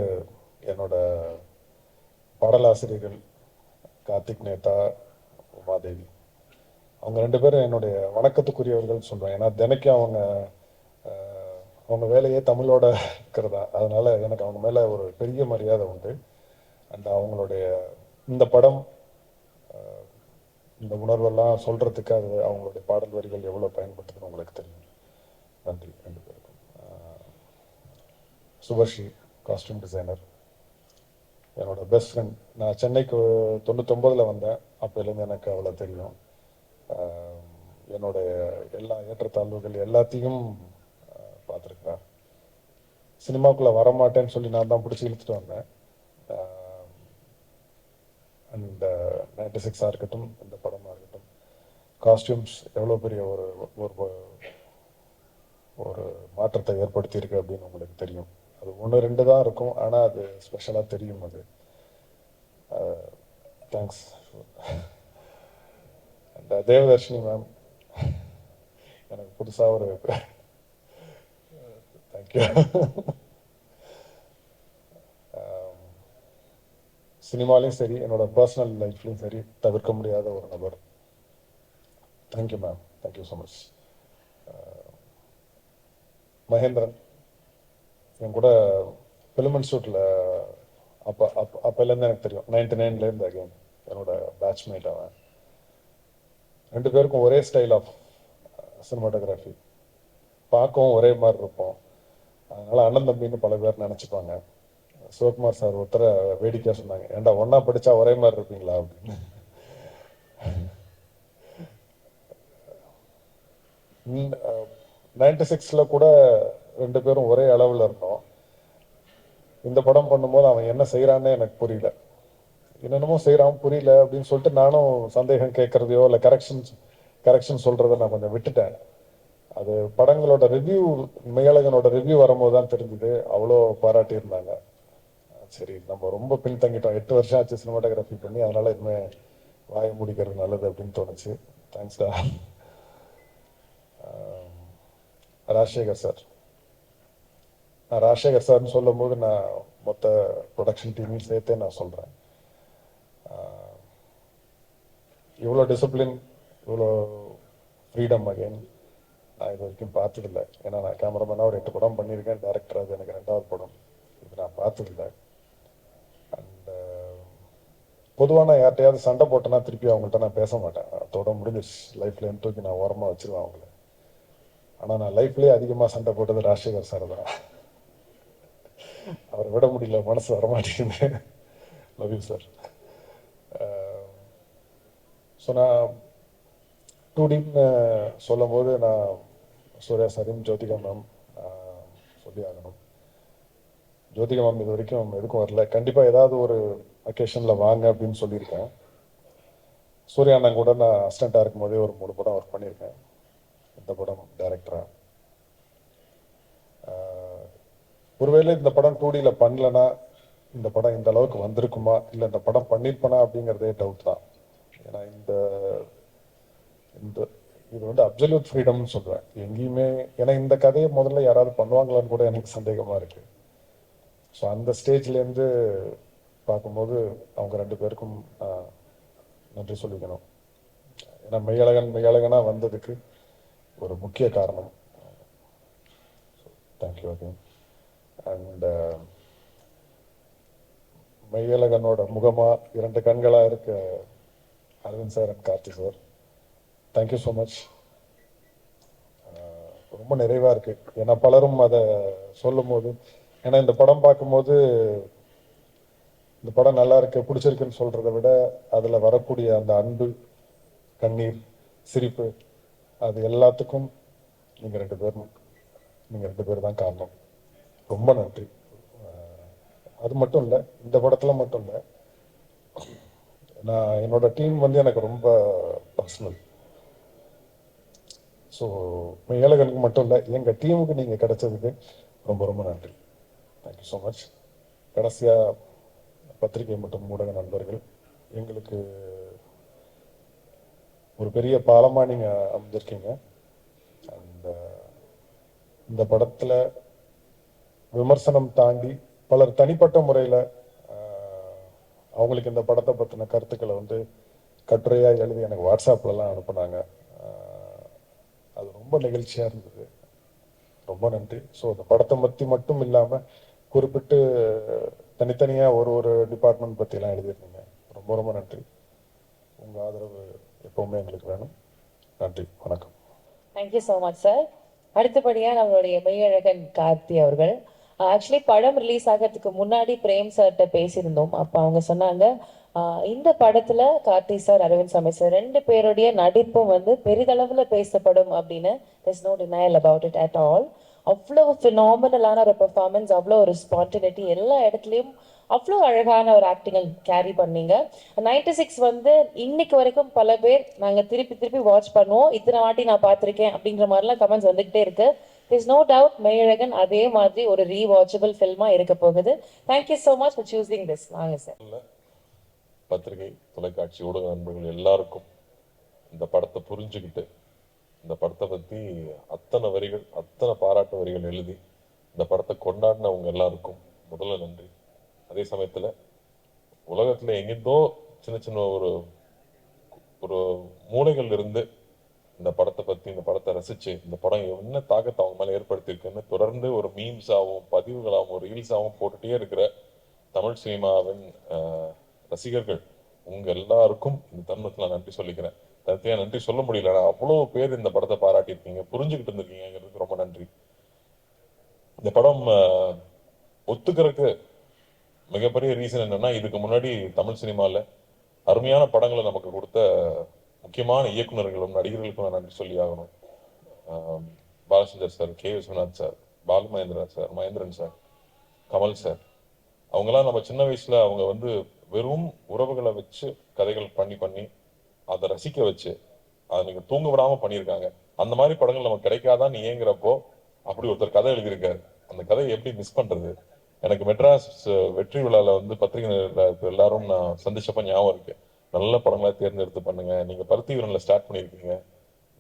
என்னோட பாடலாசிரியர்கள் கார்த்திக் மேத்தா, உமாதேவி, அவங்க 2 பேரும் என்னுடைய வணக்கத்துக்குரியவர்கள் சொல்லுவேன். ஏன்னா தினைக்கும் அவங்க வேலையே தமிழோட இருக்கிறதா, அதனால எனக்கு அவங்க மேலே ஒரு பெரிய மரியாதை உண்டு. அண்ட் அவங்களுடைய இந்த படம் இந்த உணர்வெல்லாம் சொல்கிறதுக்கு அது அவங்களுடைய பாடல் வரிகள் எவ்வளோ பயன்படுத்துதுன்னு உங்களுக்கு தெரியும். நன்றி 2 பேருக்கும். சுபர்ஷி காஸ்டியூம் டிசைனர், என்னோட பெஸ்ட் ஃப்ரெண்ட். நான் சென்னைக்கு 99 வந்தேன். அப்போலேருந்து எனக்கு அவ்வளோ தெரியும். என்னுடைய எல்லா ஏற்றத்தாழ்வுகள் எல்லாத்தையும் பார்த்துருக்குறேன். சினிமாக்குள்ளே வரமாட்டேன்னு சொல்லி நான் தான் பிடிச்சி இழுத்துட்டு வந்தேன். அண்ட் 96 இருக்கட்டும், இந்த படமாக இருக்கட்டும், காஸ்டியூம்ஸ் எவ்வளோ பெரிய ஒரு மாற்றத்தை ஏற்படுத்தியிருக்கு அப்படின்னு உங்களுக்கு தெரியும். அது 1, 2 தான் இருக்கும், ஆனால் அது ஸ்பெஷலாக தெரியும். அது தேங்க்ஸ். தேவதர்ஷினி மேம் எனக்கு புதுசாக ஒரு தேங்க்யூ. சினிமாலையும் சரி என்னோட பர்சனல் லைஃப்லையும் சரி தவிர்க்க முடியாத ஒரு நபர். Thank you ma'am, thank you so much. Mahendran என் கூட ஃபிலிம் இன்ஸ்டியூட்டில் அப்போலேருந்து எனக்கு தெரியும், 99லேருந்து அகைன் என்னோட பேட்ச்மேட் அவன். ரெண்டு பேருக்கும் ஒரே ஸ்டைல் ஆஃப் சினிமாட்டோகிராஃபி, பார்க்கவும் ஒரே மாதிரி இருப்போம். அதனால அண்ணன் தம்பின்னு பல பேர் நினச்சிப்பாங்க. சிவகுமார் சார் ஒருத்தரை வேடிக்கையாக சொன்னாங்க, ஏன்டா ஒன்றா படித்தா ஒரே மாதிரி இருப்பீங்களா அப்படின்னு. 96 கூட ரெண்டு பேரும் ஒரே அளவில் இருந்தோம். இந்த படம் பண்ணும்போது அவன் என்ன செய்கிறான்னே எனக்கு புரியல, என்னென்னமோ செய்கிறான் புரியல அப்படின்னு சொல்லிட்டு நானும் சந்தேகம் கேட்குறதையோ இல்லை கரெக்ஷன் சொல்கிறத நான் கொஞ்சம் விட்டுட்டேன். அது படங்களோட ரிவ்யூ, மெய்யழகனோட ரிவ்யூ வரும்போது தான் தெரிஞ்சுது, அவ்வளோ பாராட்டியிருந்தாங்க. சரி, நம்ம ரொம்ப பின்தங்கிட்டோம், 8 வருஷம் ஆச்சு சினிமாட்டோகிராஃபி பண்ணி, அதனால இனிமே வாயை முடிக்கிறது நல்லது அப்படின்னு தோணுச்சு. தேங்க்ஸ்டா. ராஜசேகர் சார், நான் ராஜசேகர் சார்னு சொல்லும் போது நான் மொத்த ப்ரொடக்ஷன் டீமையும் சேர்த்தே நான் சொல்கிறேன். இவ்வளோ டிசிப்ளின், இவ்வளோ ஃப்ரீடம் அகைன் நான் இது வரைக்கும் பார்த்ததில்லை. ஏன்னா நான் கேமராமேனாக ஒரு 8 படம் பண்ணியிருக்கேன், டேரக்டர் அது எனக்கு 2வது படம், இது நான் பார்த்ததில்லை. அண்ட் பொதுவாக நான் யார்கிட்டையாவது சண்டை போட்டேன்னா திருப்பி அவங்கள்ட்ட நான் பேச மாட்டேன், அதோட முடிஞ்சிச்சு, லைஃப்லேருந்து தூக்கி நான் ஓரமாக வச்சிருவேன் அவங்கள. ஆனால் நான் லைஃப்லேயே அதிகமாக சண்டை போட்டது ராஜசேகர் சார் தான். அவரை விட முடியல, மனசு வரமாட்டேங்குது. Love you sir. ஸோ நான் 2Dன்னு சொல்லும் போது நான் சூர்யா சாரையும் ஜோதிகா மேம் சொல்லி ஆகணும். ஜோதிகா மேம் இது வரைக்கும் எதுக்கும் வரல, கண்டிப்பாக ஏதாவது ஒரு அக்கேஷனில் வாங்க அப்படின்னு சொல்லியிருக்கேன். சூர்யா அண்ணன் கூட நான் அசிஸ்டண்ட்டாக இருக்கும் போதே ஒரு 3 படம் ஒர்க் பண்ணியிருக்கேன். இந்த படம் டைரக்டரா. ஒருவேளை இந்த படம் 2Dல பண்ணலன்னா இந்த படம் இந்த அளவுக்கு வந்திருக்குமா, இல்லை இந்த படம் பண்ணியிருப்பனா அப்படிங்கிறதே டவுட் தான். ஏன்னா இந்த இது வந்து அப்சல்யூட் ஃப்ரீடம்னு சொல்லுவேன் எங்கேயுமே. ஏன்னா இந்த கதையை முதல்ல யாராவது பண்ணுவாங்களான்னு கூட எனக்கு சந்தேகமாக இருக்கு. ஸோ அந்த ஸ்டேஜ்லேருந்து பார்க்கும்போது அவங்க 2 பேருக்கும் நன்றி சொல்லிக்கணும். ஏன்னா மெய்யழகனா வந்ததுக்கு ஒரு முக்கிய காரணம். Thank you again. அண்ட் மெய்யழகனோட முகமா 2 கண்களா இருக்க Aravind sir and Karthi sir, thank you so much. ரொம்ப நிறைவாக இருக்கு. ஏன்னா பலரும் அதை சொல்லும் போது, ஏன்னா இந்த படம் பார்க்கும்போது இந்த படம் நல்லா இருக்கு பிடிச்சிருக்குன்னு சொல்றதை விட அதில் வரக்கூடிய அந்த அன்பு, கண்ணீர், சிரிப்பு, அது எல்லாத்துக்கும் நீங்கள் 2 பேர் தான் காரணம். ரொம்ப நன்றி. அது மட்டும் இல்லை, இந்த படத்தில் மட்டும் இல்லை, நான் என்னோட டீம் வந்து எனக்கு ரொம்ப பர்சனல். ஸோ மெய்யழகனுக்கு மட்டும் இல்லை, எங்கள் டீமுக்கு நீங்கள் கிடைச்சதுக்கு ரொம்ப ரொம்ப நன்றி. Thank you so much. கடைசியாக பத்திரிகை மற்றும் ஊடக நண்பர்கள், எங்களுக்கு ஒரு பெரிய பாலமாக நீங்கள் அமைஞ்சிருக்கீங்க. அந்த இந்த படத்தில் விமர்சனம் தாண்டி பலர் தனிப்பட்ட முறையில் அவங்களுக்கு இந்த படத்தை பற்றின கருத்துக்களை வந்து கட்டுரையாக எழுதி எனக்கு வாட்ஸ்அப்லலாம் அனுப்புனாங்க. அது ரொம்ப நெகிழ்ச்சியாக இருந்தது. ரொம்ப நன்றி. ஸோ இந்த படத்தை பற்றி மட்டும் இல்லாமல் குறிப்பிட்டு தனித்தனியாக ஒரு டிபார்ட்மெண்ட் பற்றிலாம் எழுதியிருந்தீங்க. ரொம்ப ரொம்ப நன்றி. உங்கள் ஆதரவு எப்போவுமே எங்களுக்கு வேணும். நன்றி, வணக்கம். Thank you so much sir. அடுத்தபடியா நம்மளுடைய மெய்யழகன் கார்த்தி அவர்கள். ஆக்சுவலி படம் ரிலீஸ் ஆகிறதுக்கு முன்னாடி பிரேம் சார்கிட்ட பேசியிருந்தோம். அப்போ அவங்க சொன்னாங்க, இந்த படத்துல கார்த்தி சார், அரவிந்த் சாமி சார் 2 பேருடைய நடிப்பும் வந்து பெரிதளவுல பேசப்படும் அப்படின்னு. there's no denial about it at all. அவ்வளோ ஃபினாமினலான ஒரு பெர்ஃபார்மன்ஸ், அவ்வளோ ஒரு ஸ்பான்டினிட்டி, எல்லா இடத்துலையும் அவ்வளோ அழகான ஒரு ஆக்டிங்கை கேரி பண்ணீங்க. 96 வந்து இன்னைக்கு வரைக்கும் பல பேர் நாங்கள் திருப்பி வாட்ச் பண்ணுவோம், இத்தனை வாட்டி நான் பார்த்துருக்கேன் அப்படின்ற மாதிரிலாம் கமெண்ட்ஸ் வந்துகிட்டே இருக்கு. there's no doubt மெய்யழகன் அதே மாதிரி ஒரு ரீவாட்சபிள் ஃபில்மாக இருக்க போகுது. Thank you so much for choosing this. வாங்க சார். பத்திரிகை, தொலைக்காட்சி, ஊடக நண்பர்கள் எல்லாருக்கும் இந்த படத்தை புரிஞ்சுக்கிட்டு இந்த படத்தை பற்றி அத்தனை வரிகள் அத்தனை பாராட்டு வரிகள் எழுதி இந்த படத்தை கொண்டாடினவங்க எல்லாருக்கும் முதல்ல நன்றி. அதே சமயத்தில் உலகத்தில் எங்கிருந்தோ சின்ன சின்ன ஒரு ஒரு மூலைகள் இருந்து இந்த படத்தை பற்றி இந்த படத்தை ரசித்து இந்த படம் என்ன தாக்கத்தை அவங்க மேலே ஏற்படுத்தியிருக்குன்னு தொடர்ந்து ஒரு மீம்ஸாகவும் பதிவுகளாகவும் ரீல்ஸாகவும் போட்டுகிட்டே இருக்கிற தமிழ் சினிமாவின் ரசிகர்கள் உங்கள் எல்லாருக்கும் இந்த தருணத்தில் நான் நன்றி சொல்லிக்கிறேன். தனியாக நன்றி சொல்ல முடியல. ஆனால் அவ்வளோ பேர் இந்த படத்தை பாராட்டியிருக்கீங்க, புரிஞ்சுக்கிட்டு இருந்திருக்கீங்கிறதுக்கு ரொம்ப நன்றி. இந்த படம் ஒத்துக்கிறதுக்கு மிகப்பெரிய ரீசன் என்னன்னா, இதுக்கு முன்னாடி தமிழ் சினிமாவில் அருமையான படங்களை நமக்கு கொடுத்த முக்கியமான இயக்குநர்களும் நடிகர்களுக்கும் நான் நன்றி சொல்லி ஆகணும். Balachander sir, K Viswanath sir, Balu Mahendran sir, Kamal sir, அவங்கெல்லாம் நம்ம சின்ன வயசுல அவங்க வந்து வெறும் உறவுகளை வச்சு கதைகள் பண்ணி அதை ரசிக்க வச்சு அதை நீங்க தூங்க விடாம பண்ணியிருக்காங்க. அந்த மாதிரி படங்கள் நமக்கு கிடைக்காதான்னு ஏங்குறப்போ அப்படி ஒருத்தர் கதை எழுதியிருக்காரு. அந்த கதையை எப்படி மிஸ் பண்றது? எனக்கு மெட்ராஸ் வெற்றி விழாவில் வந்து பத்திரிகை எல்லாரும் நான் சந்திச்சப்ப ஞாபகம் இருக்கு. நல்ல படங்களா தேர்ந்தெடுத்து பண்ணுங்க, நீங்க பருத்தி வீரன்ல ஸ்டார்ட் பண்ணியிருக்கீங்க,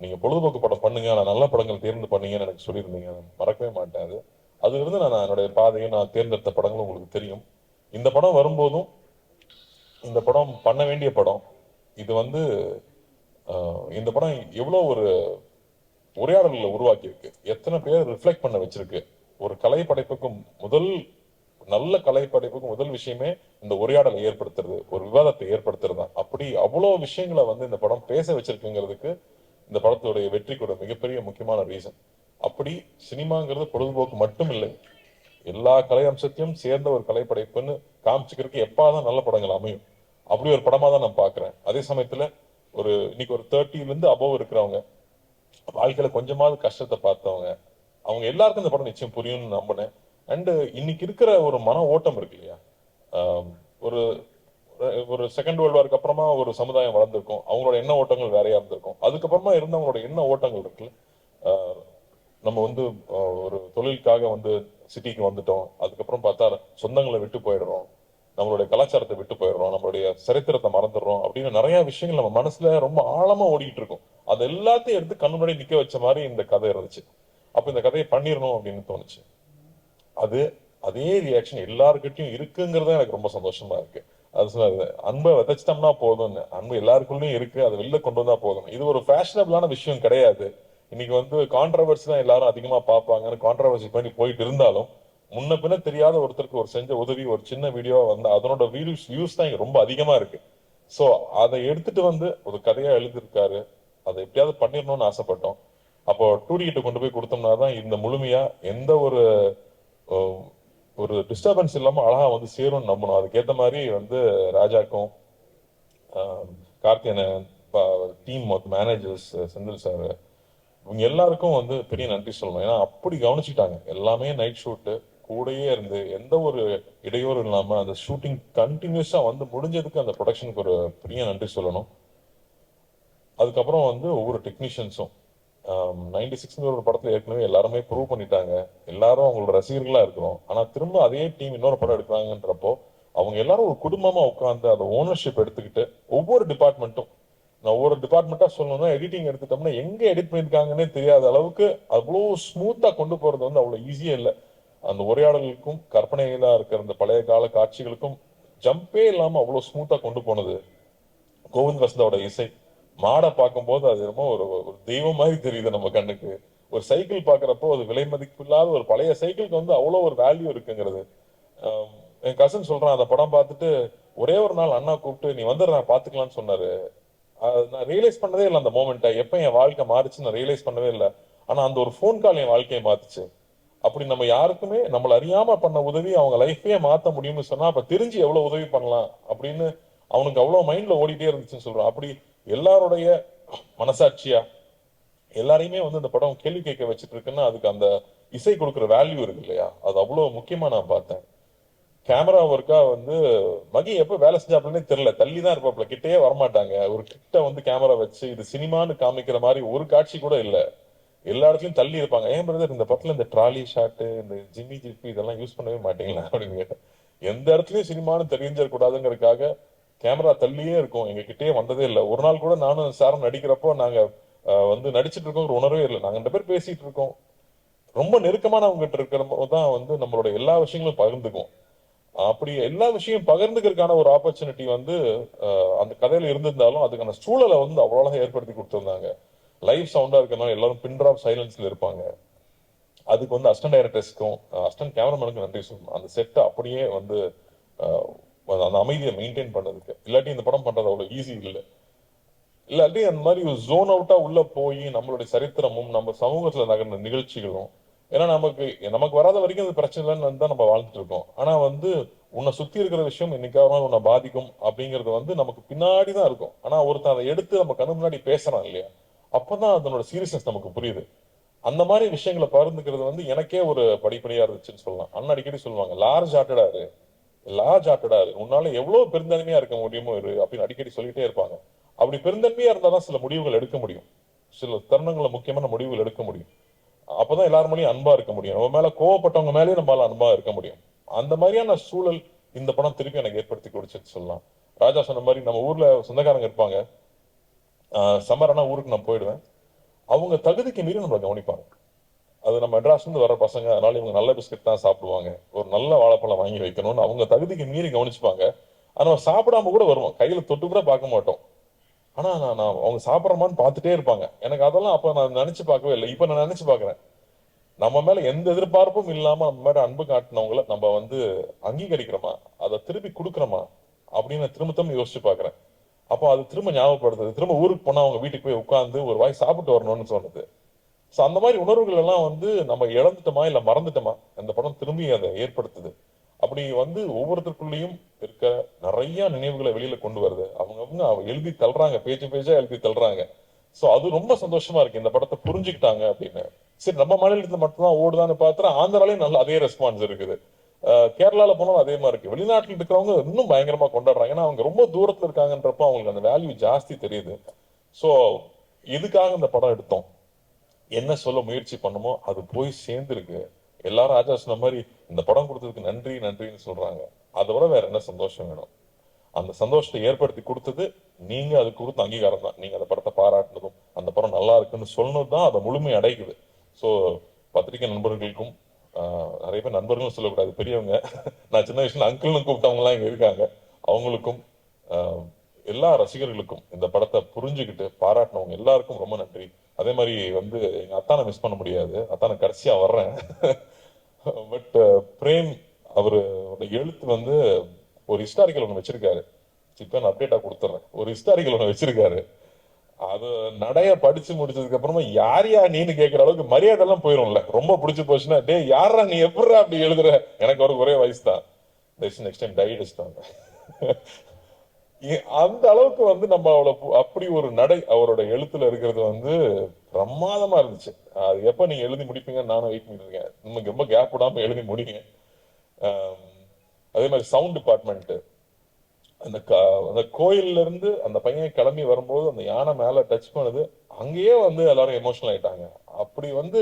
நீங்க பொழுதுபோக்கு படம் பண்ணுங்க, ஆனால் நல்ல படங்கள் தேர்ந்து பண்ணீங்கன்னு எனக்கு சொல்லியிருந்தீங்க. மறக்கவே மாட்டேன். அதுல இருந்து நான் என்னுடைய பாதையை நான் தேர்ந்தெடுத்த படங்களும் உங்களுக்கு தெரியும். இந்த படம் வரும்போதும் இந்த படம் பண்ண வேண்டிய படம் இது வந்து இந்த படம் எவ்வளோ ஒரு உரையாடல்களை உருவாக்கி இருக்கு, எத்தனை பேர் ரிஃப்ளெக்ட் பண்ண வச்சிருக்கு. ஒரு கலை படைப்புக்கும் நல்ல கலை படைப்புக்கும் முதல் விஷயமே இந்த உரையாடலை ஏற்படுத்துறது, ஒரு விவாதத்தை ஏற்படுத்துறது தான். அப்படி அவ்வளோ விஷயங்களை வந்து இந்த படம் பேச வச்சிருக்குங்கிறதுக்கு இந்த படத்துடைய வெற்றிக்கு ஒரு மிகப்பெரிய முக்கியமான ரீசன். அப்படி சினிமாங்கிறது பொழுதுபோக்கு மட்டும் இல்லை, எல்லா கலை அம்சத்தையும் சேர்ந்த ஒரு கலை படைப்புன்னு காமிச்சுக்கிறதுக்கு எப்பாதான் நல்ல படங்கள் அமையும். அப்படி ஒரு படமா தான் நான் பாக்குறேன். அதே சமயத்துல இன்னைக்கு ஒரு 30ல இருந்து அபவ் இருக்கிறவங்க, வாழ்க்கையில கொஞ்சமாவது கஷ்டத்தை பார்த்தவங்க, அவங்க எல்லாருக்கும் இந்த படம் நிச்சயம் புரியும்னு நம்பினேன். அண்ட் இன்னைக்கு இருக்கிற ஒரு மன ஓட்டம் இருக்கு இல்லையா, ஒரு ஒரு செகண்ட் வேர்ல்டு வாருக்கு அப்புறமா ஒரு சமுதாயம் வளர்ந்துருக்கும், அவங்களோட எண்ண ஓட்டங்கள் வேறையா இருந்திருக்கும். அதுக்கப்புறமா இருந்தவங்களோட எண்ண ஓட்டங்கள் இருக்குல்ல, நம்ம வந்து ஒரு தொழிலுக்காக வந்து சிட்டிக்கு வந்துட்டோம், அதுக்கப்புறம் பார்த்தா சொந்தங்களை விட்டு போயிடுறோம், நம்மளுடைய கலாச்சாரத்தை விட்டு போயிடுறோம், நம்மளுடைய சரித்திரத்தை மறந்துடுறோம் அப்படின்னு நிறைய விஷயங்கள் நம்ம மனசுல ரொம்ப ஆழமா ஓடிட்டு இருக்கும். அது எல்லாத்தையும் எடுத்து கண்ணு முன்னாடி நிக்க வச்ச மாதிரி இந்த கதை இருந்துச்சு. அப்ப இந்த கதையை பண்ணிடணும் அப்படின்னு தோணுச்சு. அதே ரியாக்ஷன் எல்லாருக்கிட்டையும் இருக்குங்கிறது எனக்கு ரொம்ப சந்தோஷமா இருக்கு. அது அன்பை விதைச்சிட்டோம்னா போதும்னு, அன்பு எல்லாருக்குள்ளயும் இருக்கு, அதை வெளில கொண்டு வந்தா போதும். இது ஒரு ஃபேஷனபிளான விஷயம் கிடையாது. இன்னைக்கு வந்து கான்ட்ரவர்சி தான் எல்லாரும் அதிகமா பார்ப்பாங்கன்னு கான்ட்ரவர்சி பண்ணி போயிட்டு இருந்தாலும், முன்ன பின்ன தெரியாத ஒருத்தருக்கு ஒரு செஞ்ச உதவி ஒரு சின்ன வீடியோ வந்து அதனோட வியூஸ் தான் இங்க ரொம்ப அதிகமா இருக்கு. சோ அதை எடுத்துட்டு வந்து ஒரு கதையா எழுதியிருக்காரு, அதை எப்படியாவது பண்ணிடணும்னு ஆசைப்பட்டோம். அப்போ 2D கிட்ட கொண்டு போய் கொடுத்தோம்னா தான் இந்த முழுமையா எந்த ஒரு டிஸ்டர்பன்ஸ் இல்லாம அழகா வந்து சேரும்னு நம்பணும். அதுக்கேற்ற மாதிரி வந்து ராஜாக்கும் கார்த்தியன் டீம் மேனேஜர்ஸ் செந்தில் சார் இவங்க எல்லாருக்கும் வந்து பெரிய நன்றி சொல்லணும். ஏன்னா அப்படி கவனிச்சுட்டாங்க. எல்லாமே நைட் ஷூட்டு கூடயே இருந்து எந்த ஒரு இடையூறு இல்லாம அந்த ஷூட்டிங் கண்டினியூஸா வந்து முடிஞ்சதுக்கு அந்த ப்ரொடக்ஷனுக்கு ஒரு பெரிய நன்றி சொல்லணும். அதுக்கப்புறம் வந்து ஒவ்வொரு டெக்னீஷியன்ஸும் 96 ஒரு படத்துல ஏற்கனவே எல்லாருமே ப்ரூவ் பண்ணிட்டாங்க, எல்லாரும் அவங்களோட ரசிகர்களா இருக்கிறோம். ஆனா திரும்ப அதே டீம் இன்னொரு படம் எடுக்கிறாங்கன்றப்போ அவங்க எல்லாரும் ஒரு குடும்பமா உட்காந்து அந்த ஓனர்ஷிப் எடுத்துக்கிட்டு ஒவ்வொரு டிபார்ட்மெண்ட்டும், நான் ஒவ்வொரு டிபார்ட்மெண்ட்டா சொல்லணும்னா எடிட்டிங் எடுத்துட்டோம்னா எங்க எடிட் பண்ணிருக்காங்கன்னே தெரியாத அளவுக்கு அவ்வளோ ஸ்மூத்தா கொண்டு போறது வந்து அவ்வளவு ஈஸியா இல்லை. அந்த உரையாடலுக்கும் கற்பனையில இருக்கிற அந்த பழைய கால காட்சிகளுக்கும் ஜம்பே இல்லாம அவ்வளவு ஸ்மூத்தா கொண்டு போனது கோவிந்த் வசந்தாவோட இசை. மாடை பார்க்கும்போது அது ரொம்ப ஒரு தெய்வம் மாதிரி தெரியுது நம்ம கண்ணுக்கு. ஒரு சைக்கிள் பாக்குறப்போ அது விலை மதிப்பில்லாத ஒரு பழைய சைக்கிளுக்கு வந்து அவ்வளோ ஒரு வேல்யூ இருக்குங்கிறது. என் கசன் சொல்றான், அந்த படம் பார்த்துட்டு ஒரே ஒரு நாள் அண்ணா கூப்பிட்டு நீ வந்து நான் பாத்துக்கலாம்னு சொன்னாரு. நான் ரியலைஸ் பண்ணதே இல்லை அந்த மோமெண்ட்டை, எப்ப என் வாழ்க்கை மாறிச்சு நான் ரியலைஸ் பண்ணவே இல்லை. ஆனா அந்த ஒரு ஃபோன் கால் என் வாழ்க்கையை மாத்துச்சு. அப்படி நம்ம யாருக்குமே நம்மள அறியாம பண்ண உதவி அவங்க லைஃபையே மாத்த முடியும்னு சொன்னா அப்ப தெரிஞ்சு எவ்வளவு உதவி பண்ணலாம் அப்படின்னு அவனுக்கு அவ்வளவு மைண்ட்ல ஓடிட்டே இருந்துச்சுன்னு சொல்றான். அப்படி எல்லாருடைய மனசாட்சியா எல்லாரையுமே வந்து இந்த படம் கேள்வி கேட்க வச்சுட்டு இருக்குன்னா அதுக்கு அந்த இசை கொடுக்குற வேல்யூ இருக்கு இல்லையா, அது அவ்வளவு முக்கியமா நான் பார்த்தேன். கேமரா ஒர்க்கா வந்து மகி எப்ப வேலை செஞ்சாப்லன்னே தெரியல, தள்ளி தான் இருப்பாப்ல, கிட்டே வரமாட்டாங்க. ஒரு கிட்ட வந்து கேமரா வச்சு இது சினிமான்னு காமிக்கிற மாதிரி ஒரு காட்சி கூட இல்லை, எல்லா இடத்துலயும் தள்ளி இருப்பாங்க. ஏன் பிரதர் இந்த படத்துல இந்த ட்ராலி ஷாட்டு இந்த ஜிம்மி ஜிப்பி இதெல்லாம் யூஸ் பண்ணவே மாட்டீங்களா அப்படின்னு கேட்டேன். எந்த இடத்துலயும் சினிமான்னு தெரிஞ்சிடக்கூடாதுங்கிறதுக்காக கேமரா தள்ளியே இருக்கும், எங்க கிட்டே வந்ததே இல்லை. ஒரு நாள் கூட நானும் சாரும் நடிக்கிறப்போ நாங்க வந்து நடிச்சிட்டு இருக்கோம் ஒரு உணர்வே இல்லை. நாங்க 2 பேர் பேசிட்டு இருக்கோம். ரொம்ப நெருக்கமானவங்க கிட்ட இருக்கிறப்போ தான் வந்து நம்மளோட எல்லா விஷயங்களும் பகிர்ந்துக்குவோம். அப்படி எல்லா விஷயம் பகிர்ந்துக்கிறதுக்கான ஒரு ஆப்பர்ச்சுனிட்டி வந்து அந்த கதையில இருந்திருந்தாலும் அதுக்கான சூழலை வந்து அவ்வளோ அழகா ஏற்படுத்தி கொடுத்துருந்தாங்க. லைவ் சவுண்டா இருக்கனால எல்லாரும் பின் டிராப் சைலன்ஸ்ல இருப்பாங்க. அதுக்கு வந்து அசிஸ்டன்ட் டைரக்டர்ஸ்க்கும் அசிஸ்டன்ட் கேமராமேனுக்கும் நன்றி சொல்லணும். அந்த செட்டை அப்படியே வந்து அந்த அமைதியை மெயின்டைன் பண்ணதுக்கு. இல்லாட்டி இந்த படம் பண்றது அவ்வளவு ஈஸி இல்லை. இல்லாட்டி அந்த மாதிரி ஒரு ஜோன் அவுட்டா உள்ள போய் நம்மளுடைய சரித்திரமும் நம்ம சமூகத்துல நகர்ந்த நிகழ்ச்சிகளும், ஏன்னா நமக்கு வராத வரைக்கும் அது பிரச்சனை இல்லைன்னு தான் நம்ம வாழ்ந்துட்டு இருக்கோம். ஆனா வந்து உன்னை சுத்தி இருக்கிற விஷயம் என்னைக்காவது உன்னை பாதிக்கும் அப்படிங்கிறது வந்து நமக்கு பின்னாடி தான் இருக்கும். ஆனா ஒருத்தன் அதை எடுத்து நம்ம கண்ணு முன்னாடி பேசுறான் இல்லையா, அப்பதான் அதனோட சீரியஸ்னஸ் நமக்கு புரியுது. அந்த மாதிரி விஷயங்களை பகிர்ந்துக்கிறது வந்து எனக்கே ஒரு படிப்படியா இருந்துச்சுன்னு சொல்லலாம். அண்ணன் அடிக்கடி சொல்லுவாங்க, லார்ஜ் ஹார்ட்டடா இரு, உன்னால எவ்வளவு பெருந்தன்மையா இருக்க முடியுமோ இரு அப்படின்னு அடிக்கடி சொல்லிட்டே இருப்பாங்க. அப்படி பெருந்தன்மையா இருந்தாதான் சில முடிவுகள் எடுக்க முடியும், சில தருணங்களை முக்கியமான முடிவுகள் எடுக்க முடியும். அப்பதான் எல்லாரும் மேலேயும் அன்பா இருக்க முடியும், நம்ம மேல கோவப்பட்டவங்க மேலேயும் நம்மளால அன்பா இருக்க முடியும். அந்த மாதிரியான சூழல் இந்த படம் திருப்பி எனக்கு ஏற்படுத்தி கொடுச்சுன்னு சொல்லலாம். ராஜா சொன்ன மாதிரி நம்ம ஊர்ல சொந்தக்காரங்க இருப்பாங்க, சம்மரானா ஊருக்கு நான் போயிடுவேன், அவங்க தகுதிக்கு மீறி நம்மளை கவனிப்பாங்க. அது நம்ம மெட்ராஸ்ல இருந்து வர பசங்க, அதனால இவங்க நல்ல பிஸ்கட் தான் சாப்பிடுவாங்க, ஒரு நல்ல வாழைப்பழம் வாங்கி வைக்கணும்னு அவங்க தகுதிக்கு மீறி கவனிச்சுப்பாங்க. ஆனா சாப்பிடாம கூட வருவோம், கையில தொட்டு கூட பார்க்க மாட்டோம். ஆனா நான் அவங்க சாப்பிட்றமான்னு பார்த்துட்டே இருப்பாங்க. எனக்கு அதெல்லாம் அப்ப நான் நினைச்சு பார்க்கவே இல்லை. இப்ப நான் நினைச்சு பார்க்கிறேன், நம்ம மேல எந்த எதிர்பார்ப்பும் இல்லாம நம்ம மேல அன்பு காட்டினவங்கள நம்ம வந்து அங்கீகரிக்கிறோமா, அதை திருப்பி கொடுக்குறோமா அப்படின்னு திரும்ப யோசிச்சு பார்க்கிறேன். அப்போ அது திரும்ப ஞாபகப்படுத்துது, திரும்ப ஊருக்கு போனா அவங்க வீட்டுக்கு போய் உட்கார்ந்து ஒரு வாய் சாப்பிட்டு வரணும்னு சொன்னது. சோ அந்த மாதிரி உணர்வுகள் எல்லாம் வந்து நம்ம இழந்துட்டோமா இல்ல மறந்துட்டோமா, அந்த படம் திரும்பி அதை ஏற்படுத்துது. அப்படி வந்து ஒவ்வொருத்தருக்குள்ளேயும் இருக்க நிறைய நினைவுகளை வெளியில கொண்டு வருது. அவங்க எழுதி தள்ளுறாங்க, பேஜா எழுதி தள்ளுறாங்க. சோ அது ரொம்ப சந்தோஷமா இருக்கு, இந்த படத்தை புரிஞ்சுக்கிட்டாங்க அப்படின்னு. சரி, நம்ம மாநிலத்துல மட்டும்தான் ஓடுதான்னு பார்த்தா ஆந்திராலையும் நல்ல அதே ரெஸ்பான்ஸ் இருக்குது, கேரளால போனாலும் அதே மாதிரி இருக்கு. வெளிநாட்டில் இருக்கிறவங்க இன்னும் பயங்கரமா கொண்டாடுறாங்க, ஏன்னா அவங்க ரொம்ப தூரத்துல இருக்காங்கன்றப்ப அவங்களுக்கு அந்த வேல்யூ ஜாஸ்தி தெரியுது. சோ எதுக்காக இந்த படம் எடுத்தோம், என்ன சொல்ல முயற்சி பண்ணுமோ அது போய் சேர்ந்துருக்கு. எல்லாரும் ராஜா சொன்ன மாதிரி இந்த படம் கொடுத்ததுக்கு நன்றின்னு சொல்றாங்க. அதை விட வேற என்ன சந்தோஷம் வேணும்? அந்த சந்தோஷத்தை ஏற்படுத்தி கொடுத்தது நீங்க, அதுக்கு கொடுத்த அங்கீகாரம் தான். நீங்க அந்த படத்தை பாராட்டினதும் அந்த படம் நல்லா இருக்குன்னு சொன்னது தான் அதை முழுமை அடைக்குது. ஸோ பத்திரிகை நண்பர்களுக்கும், நிறைய பேர் நண்பர்களும் சொல்லக்கூடாது, பெரியவங்க, நான் சின்ன வயசுல அங்கிள்னு கூப்பிட்டவங்கலாம் இங்க இருக்காங்க, அவங்களுக்கும் எல்லா ரசிகர்களுக்கும் இந்த படத்தை புரிஞ்சுக்கிட்டு பாராட்டினவங்க எல்லாருக்கும் ரொம்ப நன்றி. அதே மாதிரி வந்து எங்க அத்தானை மிஸ் பண்ண முடியாது, அத்தானை கடைசியா வர்றேன். பட் பிரேம் அவரோட எழுத்து வந்து ஒரு ஹிஸ்டாரிக்கல் ஒன்று வச்சிருக்காரு. இப்ப நான் அப்டேட்டா கொடுத்துறேன், ஒரு ஹிஸ்டாரிக்கல் ஒன்று வச்சிருக்காரு. அது நடைய படிச்சு முடிச்சதுக்கு அப்புறமா யாரையா நீன்னு கேட்கிற அளவுக்கு மரியாதை எல்லாம் போயிரும்ல. ரொம்ப பிடிச்சு போச்சுன்னா, டே யாரா நீ எப்படா அப்படி எழுதுற, எனக்கு அவருக்கு ஒரே வயசு தான், நெக்ஸ்ட் டைம் டைடிஸ்டாங்க. அந்த அளவுக்கு வந்து நம்ம அப்படி ஒரு நடை அவரோட எழுத்துல இருக்கிறது வந்து பிரமாதமா இருந்துச்சு. அது எப்ப நீங்க எழுதி முடிப்பீங்கன்னு நானும் வெயிட் பண்ணிட்டு இருக்கேன். நமக்கு ரொம்ப கேப் விடாம எழுதி முடிங்க. அதே மாதிரி சவுண்ட் டிபார்ட்மெண்ட், அந்த கோயில்ல இருந்து அந்த பையன் கிளம்பி வரும்போது அந்த யானை மேல டச் பண்ணுது, அங்கேயே வந்து எல்லாரும் எமோஷனல் ஆயிட்டாங்க. அப்படி வந்து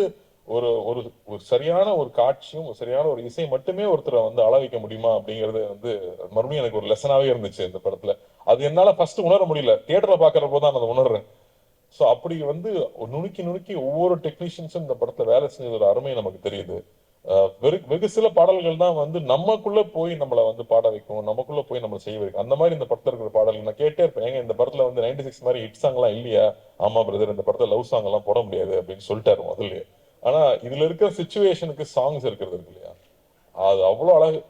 ஒரு ஒரு ஒரு சரியான ஒரு காட்சியும் ஒரு சரியான ஒரு இசை மட்டுமே ஒருத்தரை வந்து அள வைக்க முடியுமா அப்படிங்கிறது வந்து மறுபடியும் எனக்கு ஒரு லெசனாவே இருந்துச்சு இந்த படத்துல. அது என்னால ஃபர்ஸ்ட் உணர முடியல, தியேட்டர்ல பாக்குறப்போ தான் அதை உணர்றேன். ஸோ அப்படி வந்து நுணுக்கி ஒவ்வொரு டெக்னீஷியன்ஸும் இந்த படத்துல வேலை செஞ்சதோட அருமை நமக்கு தெரியுது. வெகு சில பாடல்கள் தான் வந்து நமக்குள்ள போய் நம்மளை வந்து பாட வைக்கும், நமக்குள்ள போய் நம்மளை செய்ய வைக்கும். அந்த மாதிரி இந்த படத்துல இருக்கிற பாடல்கள் நான் கேட்டே இருப்பேன். ஏங்க இந்த படத்துல வந்து 96 மாதிரி ஹிட் சாங் எல்லாம் இல்லையா? ஆமா பிரதர், இந்த படத்துல லவ் சாங் எல்லாம் போட முடியாது அப்படின்னு சொல்லிட்டாரு முதல்ல. ஆனா இதுல இருக்கிற சிச்சுவேஷனுக்கு சாங்ஸ் இருக்கிறது இருக்கு இல்லையா, அது அவ்வளவு அழகு.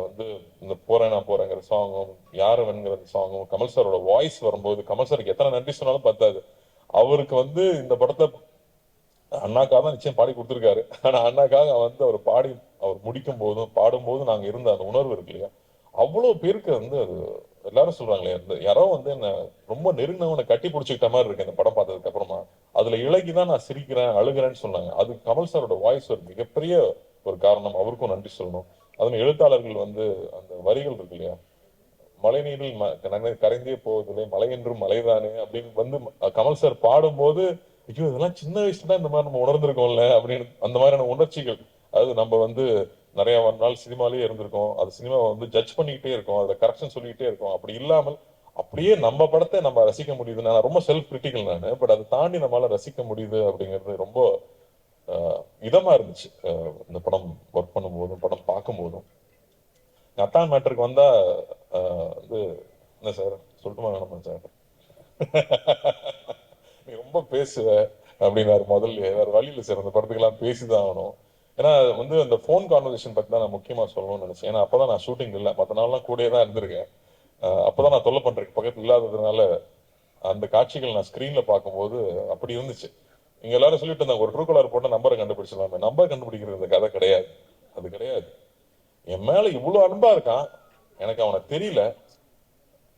வந்து இந்த நான் போறேங்கிற சாங்கும், யாருவன்கிற சாங்கும், கமல் சாரோட வாய்ஸ் வரும்போது, கமல் சாருக்கு எத்தனை நன்றி சொன்னாலும் பத்தாது. அவருக்கு வந்து இந்த படத்தை அண்ணாக்காக தான் நிச்சயம் பாடி கொடுத்துருக்காரு. ஆனா அண்ணாக்காக வந்து அவர் முடிக்கும் போதும் பாடும்போதும் நாங்க இருந்த அந்த உணர்வு இருக்கு இல்லையா, அவ்வளவு பேருக்கு வந்து அது எல்லாரும் சொல்றாங்களே, யாரோ வந்து என்ன ரொம்ப நெருங்கினவனை கட்டி பிடிச்சிக்கிட்ட மாதிரி இருக்கு இந்த படம் பார்த்ததுக்கு அப்புறமா. அதுல இலகிதான் நான் சிரிக்கிறேன் அழுகிறேன்னு சொன்னாங்க. அது கமல் சாரோட வாய்ஸ் ஒரு மிகப்பெரிய ஒரு காரணம், அவருக்கும் நன்றி சொல்லணும். அதுவும் எழுத்தாளர்கள் வந்து அந்த வரிகள் இருக்கு இல்லையா, மழை நீரில் கரைந்தே போவதில்லை மழை என்றும் மலைதானே அப்படின்னு வந்து கமல் சார் பாடும்போது, ஐயோ இதெல்லாம் சின்ன வயசுல தான் இந்த மாதிரி நம்ம உணர்ந்திருக்கோம்ல அப்படின்னு அந்த மாதிரியான உணர்ச்சிகள். அது நம்ம வந்து நிறைய நாள் சினிமாலேயே இருந்திருக்கோம். அது சினிமாவை வந்து ஜட்ஜ் பண்ணிக்கிட்டே இருக்கோம், அதில் கரெக்ஷன் சொல்லிக்கிட்டே இருக்கோம். அப்படி இல்லாமல் அப்படியே நம்ம படத்தை நம்ம ரசிக்க முடியுது. நான் ரொம்ப செல்ஃப் கிரிட்டிக்கல் நான், பட் அதை தாண்டி நம்மளால ரசிக்க முடியுது அப்படிங்கிறது ரொம்ப இதமா இருந்துச்சு. இந்த படம் ஒர்க் பண்ணும்போதும் படம் பார்க்கும்போதும். அத்தான் மேட்டருக்கு வந்தா வந்து என்ன சார் சொல்லட்டுமா வேணாமா சார்? நீ ரொம்ப பேசுவ அப்படின்னாரு முதல்ல. வேற வழியில் சார் அந்த படத்துக்கெல்லாம் பேசிதான் ஆகணும். ஏன்னா வந்து அந்த ஃபோன் கான்வர்சேஷன் பத்தி தான் நான் முக்கியமா சொல்லணும்னு நினைச்சேன். ஏன்னா அப்பதான் நான் ஷூட்டிங் இல்லை, மற்ற நாள்லாம் கூடயே தான் இருந்திருக்கேன். அப்பதான் நான் தொல்லை பண்றேன் பக்கத்துல இல்லாததுனால அந்த காட்சிகள் நான் ஸ்கிரீன்ல பார்க்கும்போது அப்படி இருந்துச்சு. இங்க எல்லாரும் சொல்லிட்டு இருந்தாங்க ஒரு ட்ரூ கலர் போட்ட நம்பரை கண்டுபிடிச்சிடலாமே. நம்பர் கண்டுபிடிக்கிறது இந்த கதை கிடையாது, அது கிடையாது. என் மேல இவ்வளவு அன்பா இருக்கான், எனக்கு அவனை தெரியல,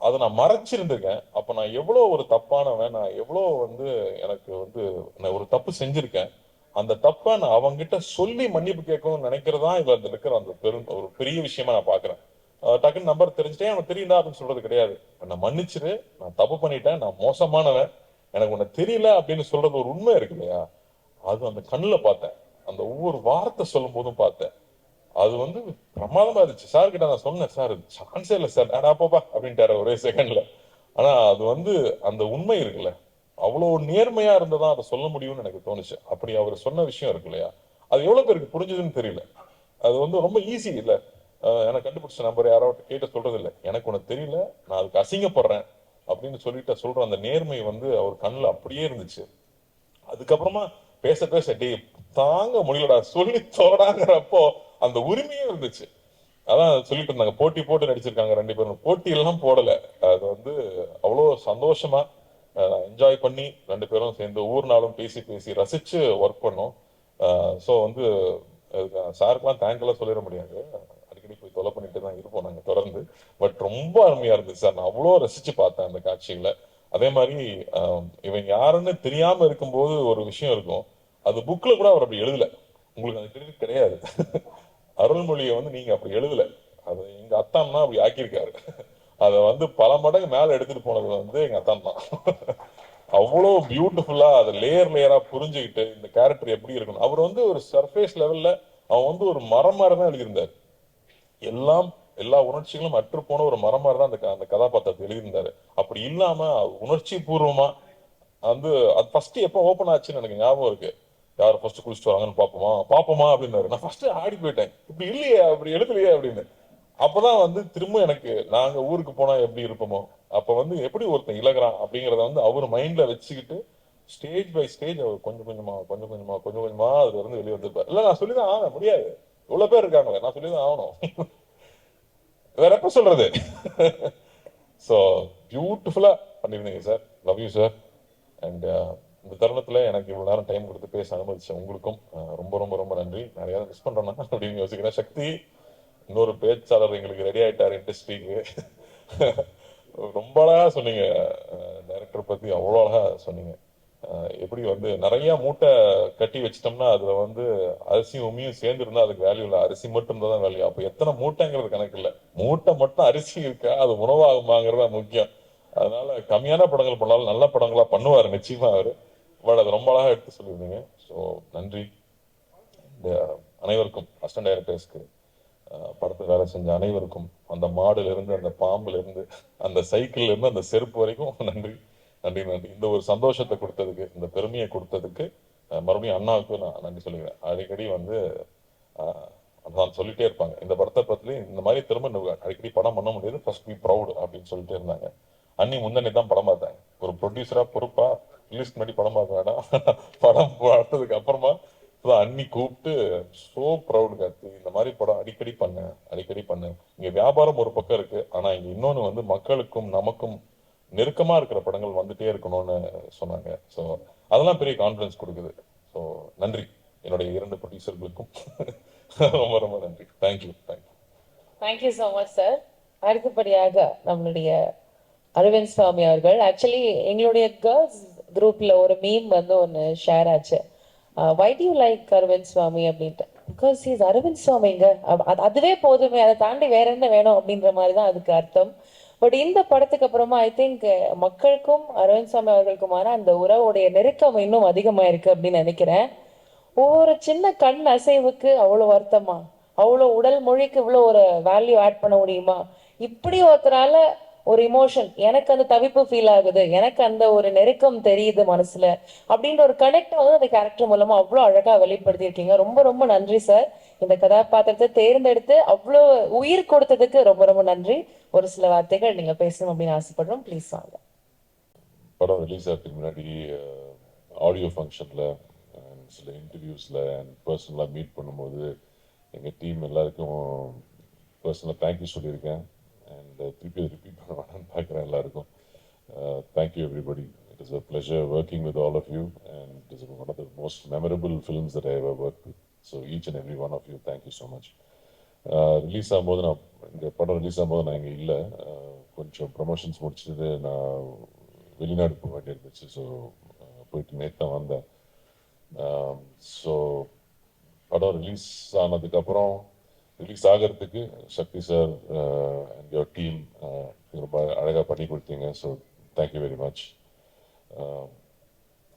அதை நான் மறைச்சிருந்திருக்கேன். அப்ப நான் எவ்வளவு ஒரு தப்பானவன், நான் எவ்வளவு வந்து எனக்கு வந்து நான் ஒரு தப்பு செஞ்சிருக்கேன். அந்த தப்பை நான் அவங்கிட்ட சொல்லி மன்னிப்பு கேட்கணும்னு நினைக்கிறதா இதுல இருக்கிற அந்த ஒரு பெரிய விஷயமா நான் பாக்குறேன். டக்குன்னு நம்பர் தெரிஞ்சுட்டேன், அவன் தெரியுதா அப்படின்னு சொல்றது கிடையாது. நான் மன்னிச்சிரு, நான் தப்பு பண்ணிட்டேன், நான் மோசமானவன், எனக்கு உன்னை தெரியல அப்படின்னு சொல்றது ஒரு உண்மை இருக்கு இல்லையா? அது அந்த கண்ணுல பார்த்தேன், அந்த ஒவ்வொரு வார்த்தை சொல்லும் போதும் பார்த்தேன். அது வந்து பிரமாதமா இருந்துச்சு. சார் கிட்ட நான் சொன்னேன், சார் சான்ஸே இல்லை சார், போப்பா அப்படின்ட்டாரு ஒரே செகண்ட்ல. ஆனா அது வந்து அந்த உண்மை இருக்குல்ல, அவ்வளவு நேர்மையா இருந்ததான் அதை சொல்ல முடியும்னு எனக்கு தோணுச்சு. அப்படி அவர் சொன்ன விஷயம் இருக்கு இல்லையா, அது எவ்வளவு பேருக்கு புரிஞ்சுதுன்னு தெரியல. அது வந்து ரொம்ப ஈஸி இல்ல. எனக்கு கண்டுபிடிச்ச நம்பர் யாராவது கேட்ட சொல்றது இல்லை, எனக்கு உனக்கு தெரியல, நான் அதுக்கு அசிங்கப்படுறேன் அப்படின்னு சொல்லிட்டு சொல்ற அந்த நேர்மை வந்து அவர் கண்ணுல அப்படியே இருந்துச்சு. அதுக்கப்புறமா பேச பேச டே தாங்க முடியலடா சொல்லி தோடாங்கிறப்போ அந்த உரிமையும் இருந்துச்சு. அதான் சொல்லிட்டு இருந்தாங்க போட்டி போட்டு நடிச்சிருக்காங்க ரெண்டு பேரும். போட்டி எல்லாம் போடல, அது வந்து அவ்வளோ சந்தோஷமா என்ஜாய் பண்ணி ரெண்டு பேரும் சேர்ந்து ஒவ்வொரு நாளும் பேசி பேசி ரசிச்சு ஒர்க் பண்ணோம். ஸோ வந்து சாருக்கெல்லாம் தேங்க்லாம் சொல்லிட முடியாது, அடிக்கடி போய் தொலை பண்ணிட்டு தான் இருப்போம் நாங்கள் தொடர்ந்து. பட் ரொம்ப அருமையா இருந்துச்சு சார், நான் அவ்வளோ ரசிச்சு பார்த்தேன் அந்த காட்சிகளை. அதே மாதிரி இவன் யாருன்னு தெரியாம இருக்கும்போது ஒரு விஷயம் இருக்கும், அது புக்ல கூட அவர் அப்படி எழுதல, உங்களுக்கு அது கிரெடிட் கிடையாது. அருள்மொழியை வந்து நீங்க அப்படி எழுதல, அது எங்க அத்தான் தான் அப்படி ஆக்கியிருக்காரு. அதை வந்து பல மடங்கு மேல எடுத்துட்டு போனது வந்து எங்க அத்தான் தான். அவ்வளோ பியூட்டிஃபுல்லா அதை லேயர் லேயரா புரிஞ்சுக்கிட்டு இந்த கேரக்டர் எப்படி இருக்கணும். அவர் வந்து ஒரு சர்ஃபேஸ் லெவல்ல அவன் வந்து ஒரு மரம் மாதிரி தான் எழுதியிருந்தார். எல்லா உணர்ச்சிகளும் அற்று போன ஒரு மரம் மாதிரி தான் அந்த கதாபாத்திரத்தை எழுதியிருந்தாரு. அப்படி இல்லாம உணர்ச்சி பூர்வமா வந்து அது ஃபர்ஸ்ட் எப்போ ஓப்பன் ஆச்சுன்னு எனக்கு ஞாபகம் இருக்கு. யார் ஃபர்ஸ்ட் குளிச்சுட்டு வராங்கன்னு பாப்போமா அப்படின்னாரு. நான் ஃபர்ஸ்ட் ஆடி போயிட்டேன், இப்படி இல்லையே அப்படி எழுதலையே அப்படின்னு. அப்பதான் வந்து திரும்ப எனக்கு நாங்க ஊருக்கு போனா எப்படி இருப்போமோ அப்ப வந்து எப்படி ஒருத்தன் இலகுறான் அப்படிங்கறத வந்து அவர் மைண்ட்ல வச்சுக்கிட்டு ஸ்டேஜ் பை ஸ்டேஜ் அவர் கொஞ்சம் கொஞ்சமா அதுல இருந்து வெளியே வந்திருப்பாரு. இல்ல நான் சொல்லிதான் ஆகணும், முடியாது, இவ்வளவு பேர் இருக்காங்களே, நான் சொல்லிதான் ஆகணும். வேற எப்ப சொல்றது? ஸோ பியூட்டிஃபுல்லா பண்ணிருந்தீங்க sir, love you sir. And இந்த தருணத்துல எனக்கு இவ்வளவு நேரம் டைம் கொடுத்து பேச அனுமதிச்ச உங்களுக்கும் ரொம்ப ரொம்ப ரொம்ப நன்றி. நிறைய மிஸ் பண்றேன்னா அப்படின்னு யோசிக்கிறேன். சக்தி இன்னொரு பேச்சாளர் எங்களுக்கு ரெடி ஆயிட்டார் இண்டஸ்ட்ரிக்கு. ரொம்ப அழகா சொன்னீங்க டைரக்டர் பத்தி, அவ்வளோ அழகா சொன்னீங்க. எப்படி வந்து நிறைய மூட்டை கட்டி வச்சிட்டோம்னா அதுல வந்து அரிசியும் உமியும் சேர்ந்து இருந்தா அதுக்கு வேல்யூ இல்லை, அரிசி மட்டும் இருந்தா தான் வேல்யூ. அப்ப எத்தனை மூட்டைங்கிறது கணக்கு இல்லை, மூட்டை மட்டும் அரிசி இருக்கா அது உணவாகுமாங்கிறது முக்கியம். அதனால கம்மியான படங்கள் பண்ணாலும் நல்ல படங்களா பண்ணுவாரு நிச்சயமா அவரு. பட் அது ரொம்ப அழகா எடுத்து சொல்லியிருந்தீங்க. ஸோ நன்றி. அனைவருக்கும் அசிஸ்டன்ட் டைரக்டர்ஸ்க்கு, படத்தை வேலை செஞ்ச அனைவருக்கும், அந்த மாடுல இருந்து அந்த பாம்புல இருந்து அந்த சைக்கிள்ல இருந்து அந்த செருப்பு வரைக்கும் நன்றி நன்றி நன்றி. இந்த ஒரு சந்தோஷத்தை கொடுத்ததுக்கு, இந்த பெருமையை கொடுத்ததுக்கு மறுபடியும் அண்ணாவுக்கு நான் நன்றி சொல்லிக்கிறேன். அடிக்கடி வந்து அதான் சொல்லிட்டே இருப்பாங்க இந்த படத்தை பத்தி, இந்த மாதிரி திரும்ப அடிக்கடி படம் பண்ண முடியாது, ஃபர்ஸ்ட் பி ப்ரௌட் அப்படின்னு சொல்லிட்டே இருந்தாங்க. அன்னி முந்தனே தான் படம் பார்த்தாங்க, ஒரு ப்ரொடியூசரா பொறுப்பா ரிலீஸ் முன்னாடி படம் பார்க்க வேண்டாம், படம் பார்த்ததுக்கு அப்புறமா அன்னி கூப்பிட்டு சோ ப்ரௌட் கார்த்தி, இந்த மாதிரி படம் அடிக்கடி பண்ணு. இங்க வியாபாரம் ஒரு பக்கம் இருக்கு, ஆனா இங்க இன்னொன்னு வந்து மக்களுக்கும் நமக்கும் நெருக்கமா இருக்கிற படங்கள் வந்துட்டே இருக்கணும்னு சொன்னாங்க. ஸோ அதெல்லாம் பெரிய கான்ஃபிடன்ஸ் கொடுக்குது. ஸோ நன்றி என்னுடைய 2 ப்ரொடியூசர்களுக்கும். ரொம்ப ரொம்ப நன்றி. Thank you. Thank you so much sir. அடுத்தபடியாக நம்மளுடைய அரவிந்த் சுவாமி அவர்கள். ஆக்சுவலி எங்களுடைய கேர்ள்ஸ் குரூப்ல ஒரு மீம் வந்து ஒன்று ஷேர் ஆச்சு, why do you like Aravind சுவாமி அப்படின்ட்டு. பிகாஸ் இஸ் அரவிந்த் சுவாமிங்க, அதுவே போதுமே, அதை தாண்டி வேற என்ன வேணும் அப்படின்ற மாதிரி தான் அதுக்கு அர்த்தம். பட் இந்த படத்துக்கு அப்புறமா ஐ திங்க் மக்களுக்கும் அரவிந்த் சுவாமி அவர்களுக்குமான அந்த உறவுடைய நெருக்கம் இன்னும் அதிகமா இருக்கு அப்படின்னு நினைக்கிறேன். ஒவ்வொரு சின்ன கண் அசைவுக்கு அவ்வளவு வருத்தமா, அவ்வளோ உடல் மொழிக்கு இவ்வளோ ஒரு வேல்யூ ஆட் பண்ண முடியுமா? இப்படி ஒருத்தரால ஒரு இமோஷன், எனக்கு அந்த தவிப்பு ஃபீல் ஆகுது, எனக்கு அந்த ஒரு நெருக்கம் தெரியுது மனசுல அப்படின்ற ஒரு கனெக்ட் வந்து அந்த கேரக்டர் மூலமா அவ்வளோ அழகா வெளிப்படுத்தியிருக்கீங்க. ரொம்ப ரொம்ப நன்றி சார். இந்த கதாபாத்திரத்தை தேர்ந்தெடுத்து அவ்வளோ உயிர் கொடுத்ததுக்கு ரொம்ப ரொம்ப நன்றி. ஒரு சில வார்த்தைகள் நீங்க பேசணும் அப்படின்னு ஆசைப்படுறோம். ப்ளீஸ் வாங்க. படம் ரிலீஸ் ஆகிறதுக்கு முன்னாடி ஆடியோ ஃபங்க்ஷனில் சில இன்டர்வியூஸில் அண்ட் பர்சனலாக மீட் பண்ணும்போது எங்கள் டீம் எல்லாருக்கும் பர்சனலாக தேங்க்யூ சொல்லியிருக்கேன். அண்ட் திருப்பி ரிப்பீட் பண்ண வேணாம்னு பார்க்குறேன் எல்லாருக்கும். Thank you everybody. It is a pleasure working with all of you and it is one of the most memorable films that I ever work with. So each and every one of you thank you so much. Release ஆகும்போது இந்த படம் ரிலீஸ் ஆகும்போது நான் இங்கே இல்லை, கொஞ்சம் ப்ரமோஷன்ஸ் முடிச்சுட்டு நான் வெளிநாடு போக வேண்டியிருந்துச்சு. ஸோ போயிட்டு நேற்று தான் வந்தேன். ஸோ படம் ரிலீஸ் ஆனதுக்கப்புறம் ரிலீஸ் ஆகிறதுக்கு சக்தி சார் அண்ட் யுவர் டீம் ரொம்ப அழகாக பண்ணி கொடுத்தீங்க. So thank you very much.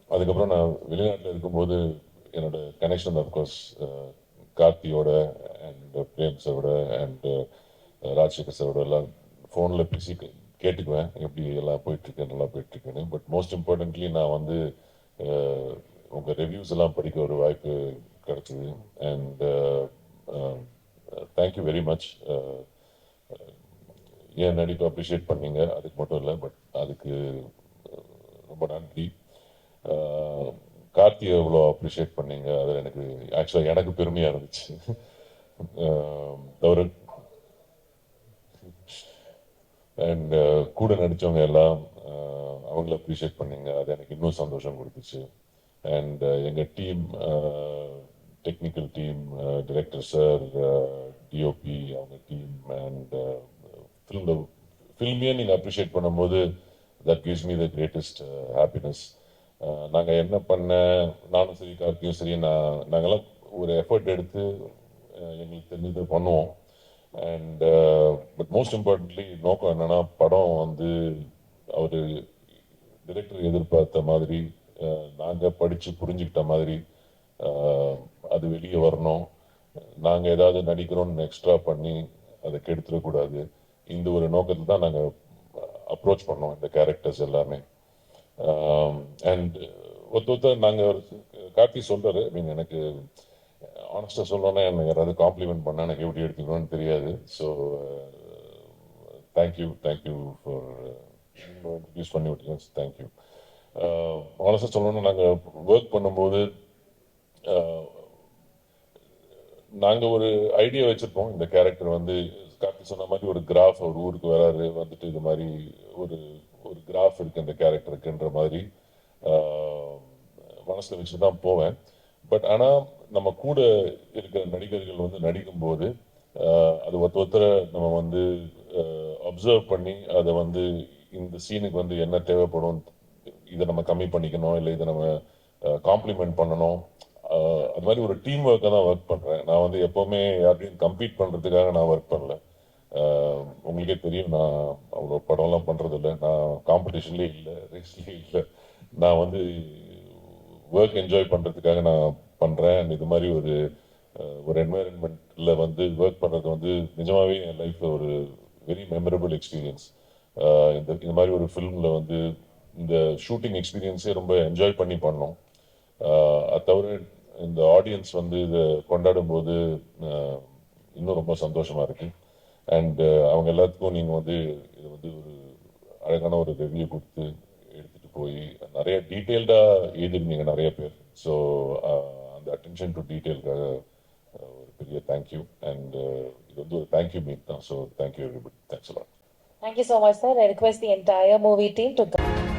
அதுக்கப்புறம் நான் வெளிநாட்டில் இருக்கும்போது என்னோட கனெக்ஷன் அஃப்கோர்ஸ் கார்த்தியோட அண்ட் பிரேம் சாரோட அண்ட் ராஜசேகர் சாரோட எல்லாம் ஃபோனில் பேசி கேட்டுக்குவேன் எப்படி எல்லாம் போயிட்டுருக்கு, நல்லா போயிட்டுருக்குன்னு. பட் மோஸ்ட் இம்பார்ட்டன்ட்லி நான் வந்து உங்கள் ரிவ்யூஸ் எல்லாம் படிக்க ஒரு வாய்ப்பு கிடச்சிது. And thank you very much. என் நடிப்பை அப்ரிஷியேட் பண்ணீங்க, அதுக்கு மட்டும் இல்லை, பட் அதுக்கு ரொம்ப நன்றி. கார்த்தியை எவ்வளோ அப்ரிஷியேட் பண்ணீங்க, அது எனக்கு ஆக்சுவலாக எனக்கு பெருமையாக இருந்துச்சு. தவிர அண்ட் கூட நடித்தவங்க எல்லாம் அவங்கள அப்ரிஷியேட் பண்ணீங்க, அது எனக்கு இன்னும் சந்தோஷம் கொடுத்துச்சு. அண்ட் எங்கள் team, technical team, director sir, DOP அவங்க டீம் அண்ட் ஃபில்மையே நீங்கள் அப்ரிஷியேட் பண்ணும்போது that gives me the greatest happiness. நாங்கள் என்ன பண்ண, நானும் சரி கார்த்தியும் சரி, நாங்கள்லாம் ஒரு எஃபர்ட் எடுத்து எங்களுக்கு தெரிஞ்சதை பண்ணுவோம். அண்ட் பட் மோஸ்ட் இம்பார்ட்டன்ட்லி நோக்கம் என்னென்னா, படம் வந்து அவர் டிரெக்டர் எதிர்பார்த்த மாதிரி, நாங்கள் படித்து புரிஞ்சுக்கிட்ட மாதிரி அது வெளியே வரணும். நாங்கள் ஏதாவது நடிக்கிறோன்னு எக்ஸ்ட்ரா பண்ணி அதை கெடுத்துடக்கூடாது. இந்த ஒரு நோக்கத்தில் தான் நாங்கள் அப்ரோச் பண்ணோம் இந்த கேரக்டர்ஸ் எல்லாமே. அண்ட் ஒருத்தர் நாங்கள் கார்த்தி சொல்கிறாரு, மீன் எனக்கு ஆனஸ்டாக சொல்லணும்னா எனக்கு யாராவது காம்ப்ளிமெண்ட் பண்ணால் எனக்கு எப்படி எடுத்துக்கணும்னு தெரியாது. ஸோ தேங்க்யூ ஃபார் யூஸ் பண்ணி விட்டீங்க. தேங்க்யூ. ஆனஸ்டாக சொல்லணும்னா நாங்கள் ஒர்க் பண்ணும்போது நாங்கள் ஒரு ஐடியா வச்சுருப்போம். இந்த கேரக்டர் வந்து கார்த்தி சொன்ன மாதிரி ஒரு கிராஃப், ஒரு ஊருக்கு வராரு, வந்துட்டு இது மாதிரி ஒரு ஒரு கிராஃப் இருக்குது இந்த கேரக்டருக்குன்ற மாதிரி மனசில் வச்சு தான் போவேன். பட் ஆனால் நம்ம கூட இருக்கிற நடிகர்கள் வந்து நடிக்கும்போது அது ஒருத்தரை நம்ம வந்து அப்சர்வ் பண்ணி அதை வந்து இந்த சீனுக்கு வந்து என்ன தேவைப்படும், இதை நம்ம கம்மி பண்ணிக்கணும், இல்லை இதை நம்ம காம்ப்ளிமெண்ட் பண்ணணும், அது மாதிரி ஒரு டீம் ஒர்க்காக தான் ஒர்க் பண்ணுறேன். நான் வந்து எப்போவுமே யார்கிட்டையும் கம்பீட் பண்ணுறதுக்காக நான் ஒர்க் பண்ணல. உங்களுக்கே தெரியும், நான் அவ்வளோ படம்லாம் பண்ணுறதில்ல, நான் காம்படிஷன்லேயே இல்லை, ரேஸ்லேயே இல்லை. நான் வந்து ஒர்க் என்ஜாய் பண்ணுறதுக்காக நான் பண்ணுறேன். இது மாதிரி ஒரு என்வாயன்மெண்ட்டில் வந்து ஒர்க் பண்ணுறது வந்து நிஜமாகவே என் லைஃப்பில் ஒரு வெரி மெமரபிள் எக்ஸ்பீரியன்ஸ். இந்த மாதிரி ஒரு ஃபிலிமில் வந்து இந்த ஷூட்டிங் எக்ஸ்பீரியன்ஸே ரொம்ப என்ஜாய் பண்ணி பண்ணோம். அது தவிர இந்த ஆடியன்ஸ் வந்து இதை கொண்டாடும் போது இன்னும் ரொம்ப சந்தோஷமாக இருக்குது. அண்ட் அவங்க எல்லாத்துக்கும் நீங்கள் வந்து இது வந்து ஒரு அழகான ஒரு ரிவ்யூ கொடுத்து எடுத்துகிட்டு போய் நிறைய டீட்டெயில்டாக எழுதிருந்தீங்க நிறைய பேர். ஸோ அந்த அட்டென்ஷன் டு டீட்டெயிலுக்காக ஒரு பெரிய தேங்க்யூ. அண்ட் இது வந்து ஒரு தேங்க்யூ மீட் தான். So thank you everybody. Thanks a lot. Thank you so much, sir. I request the entire movie team to come.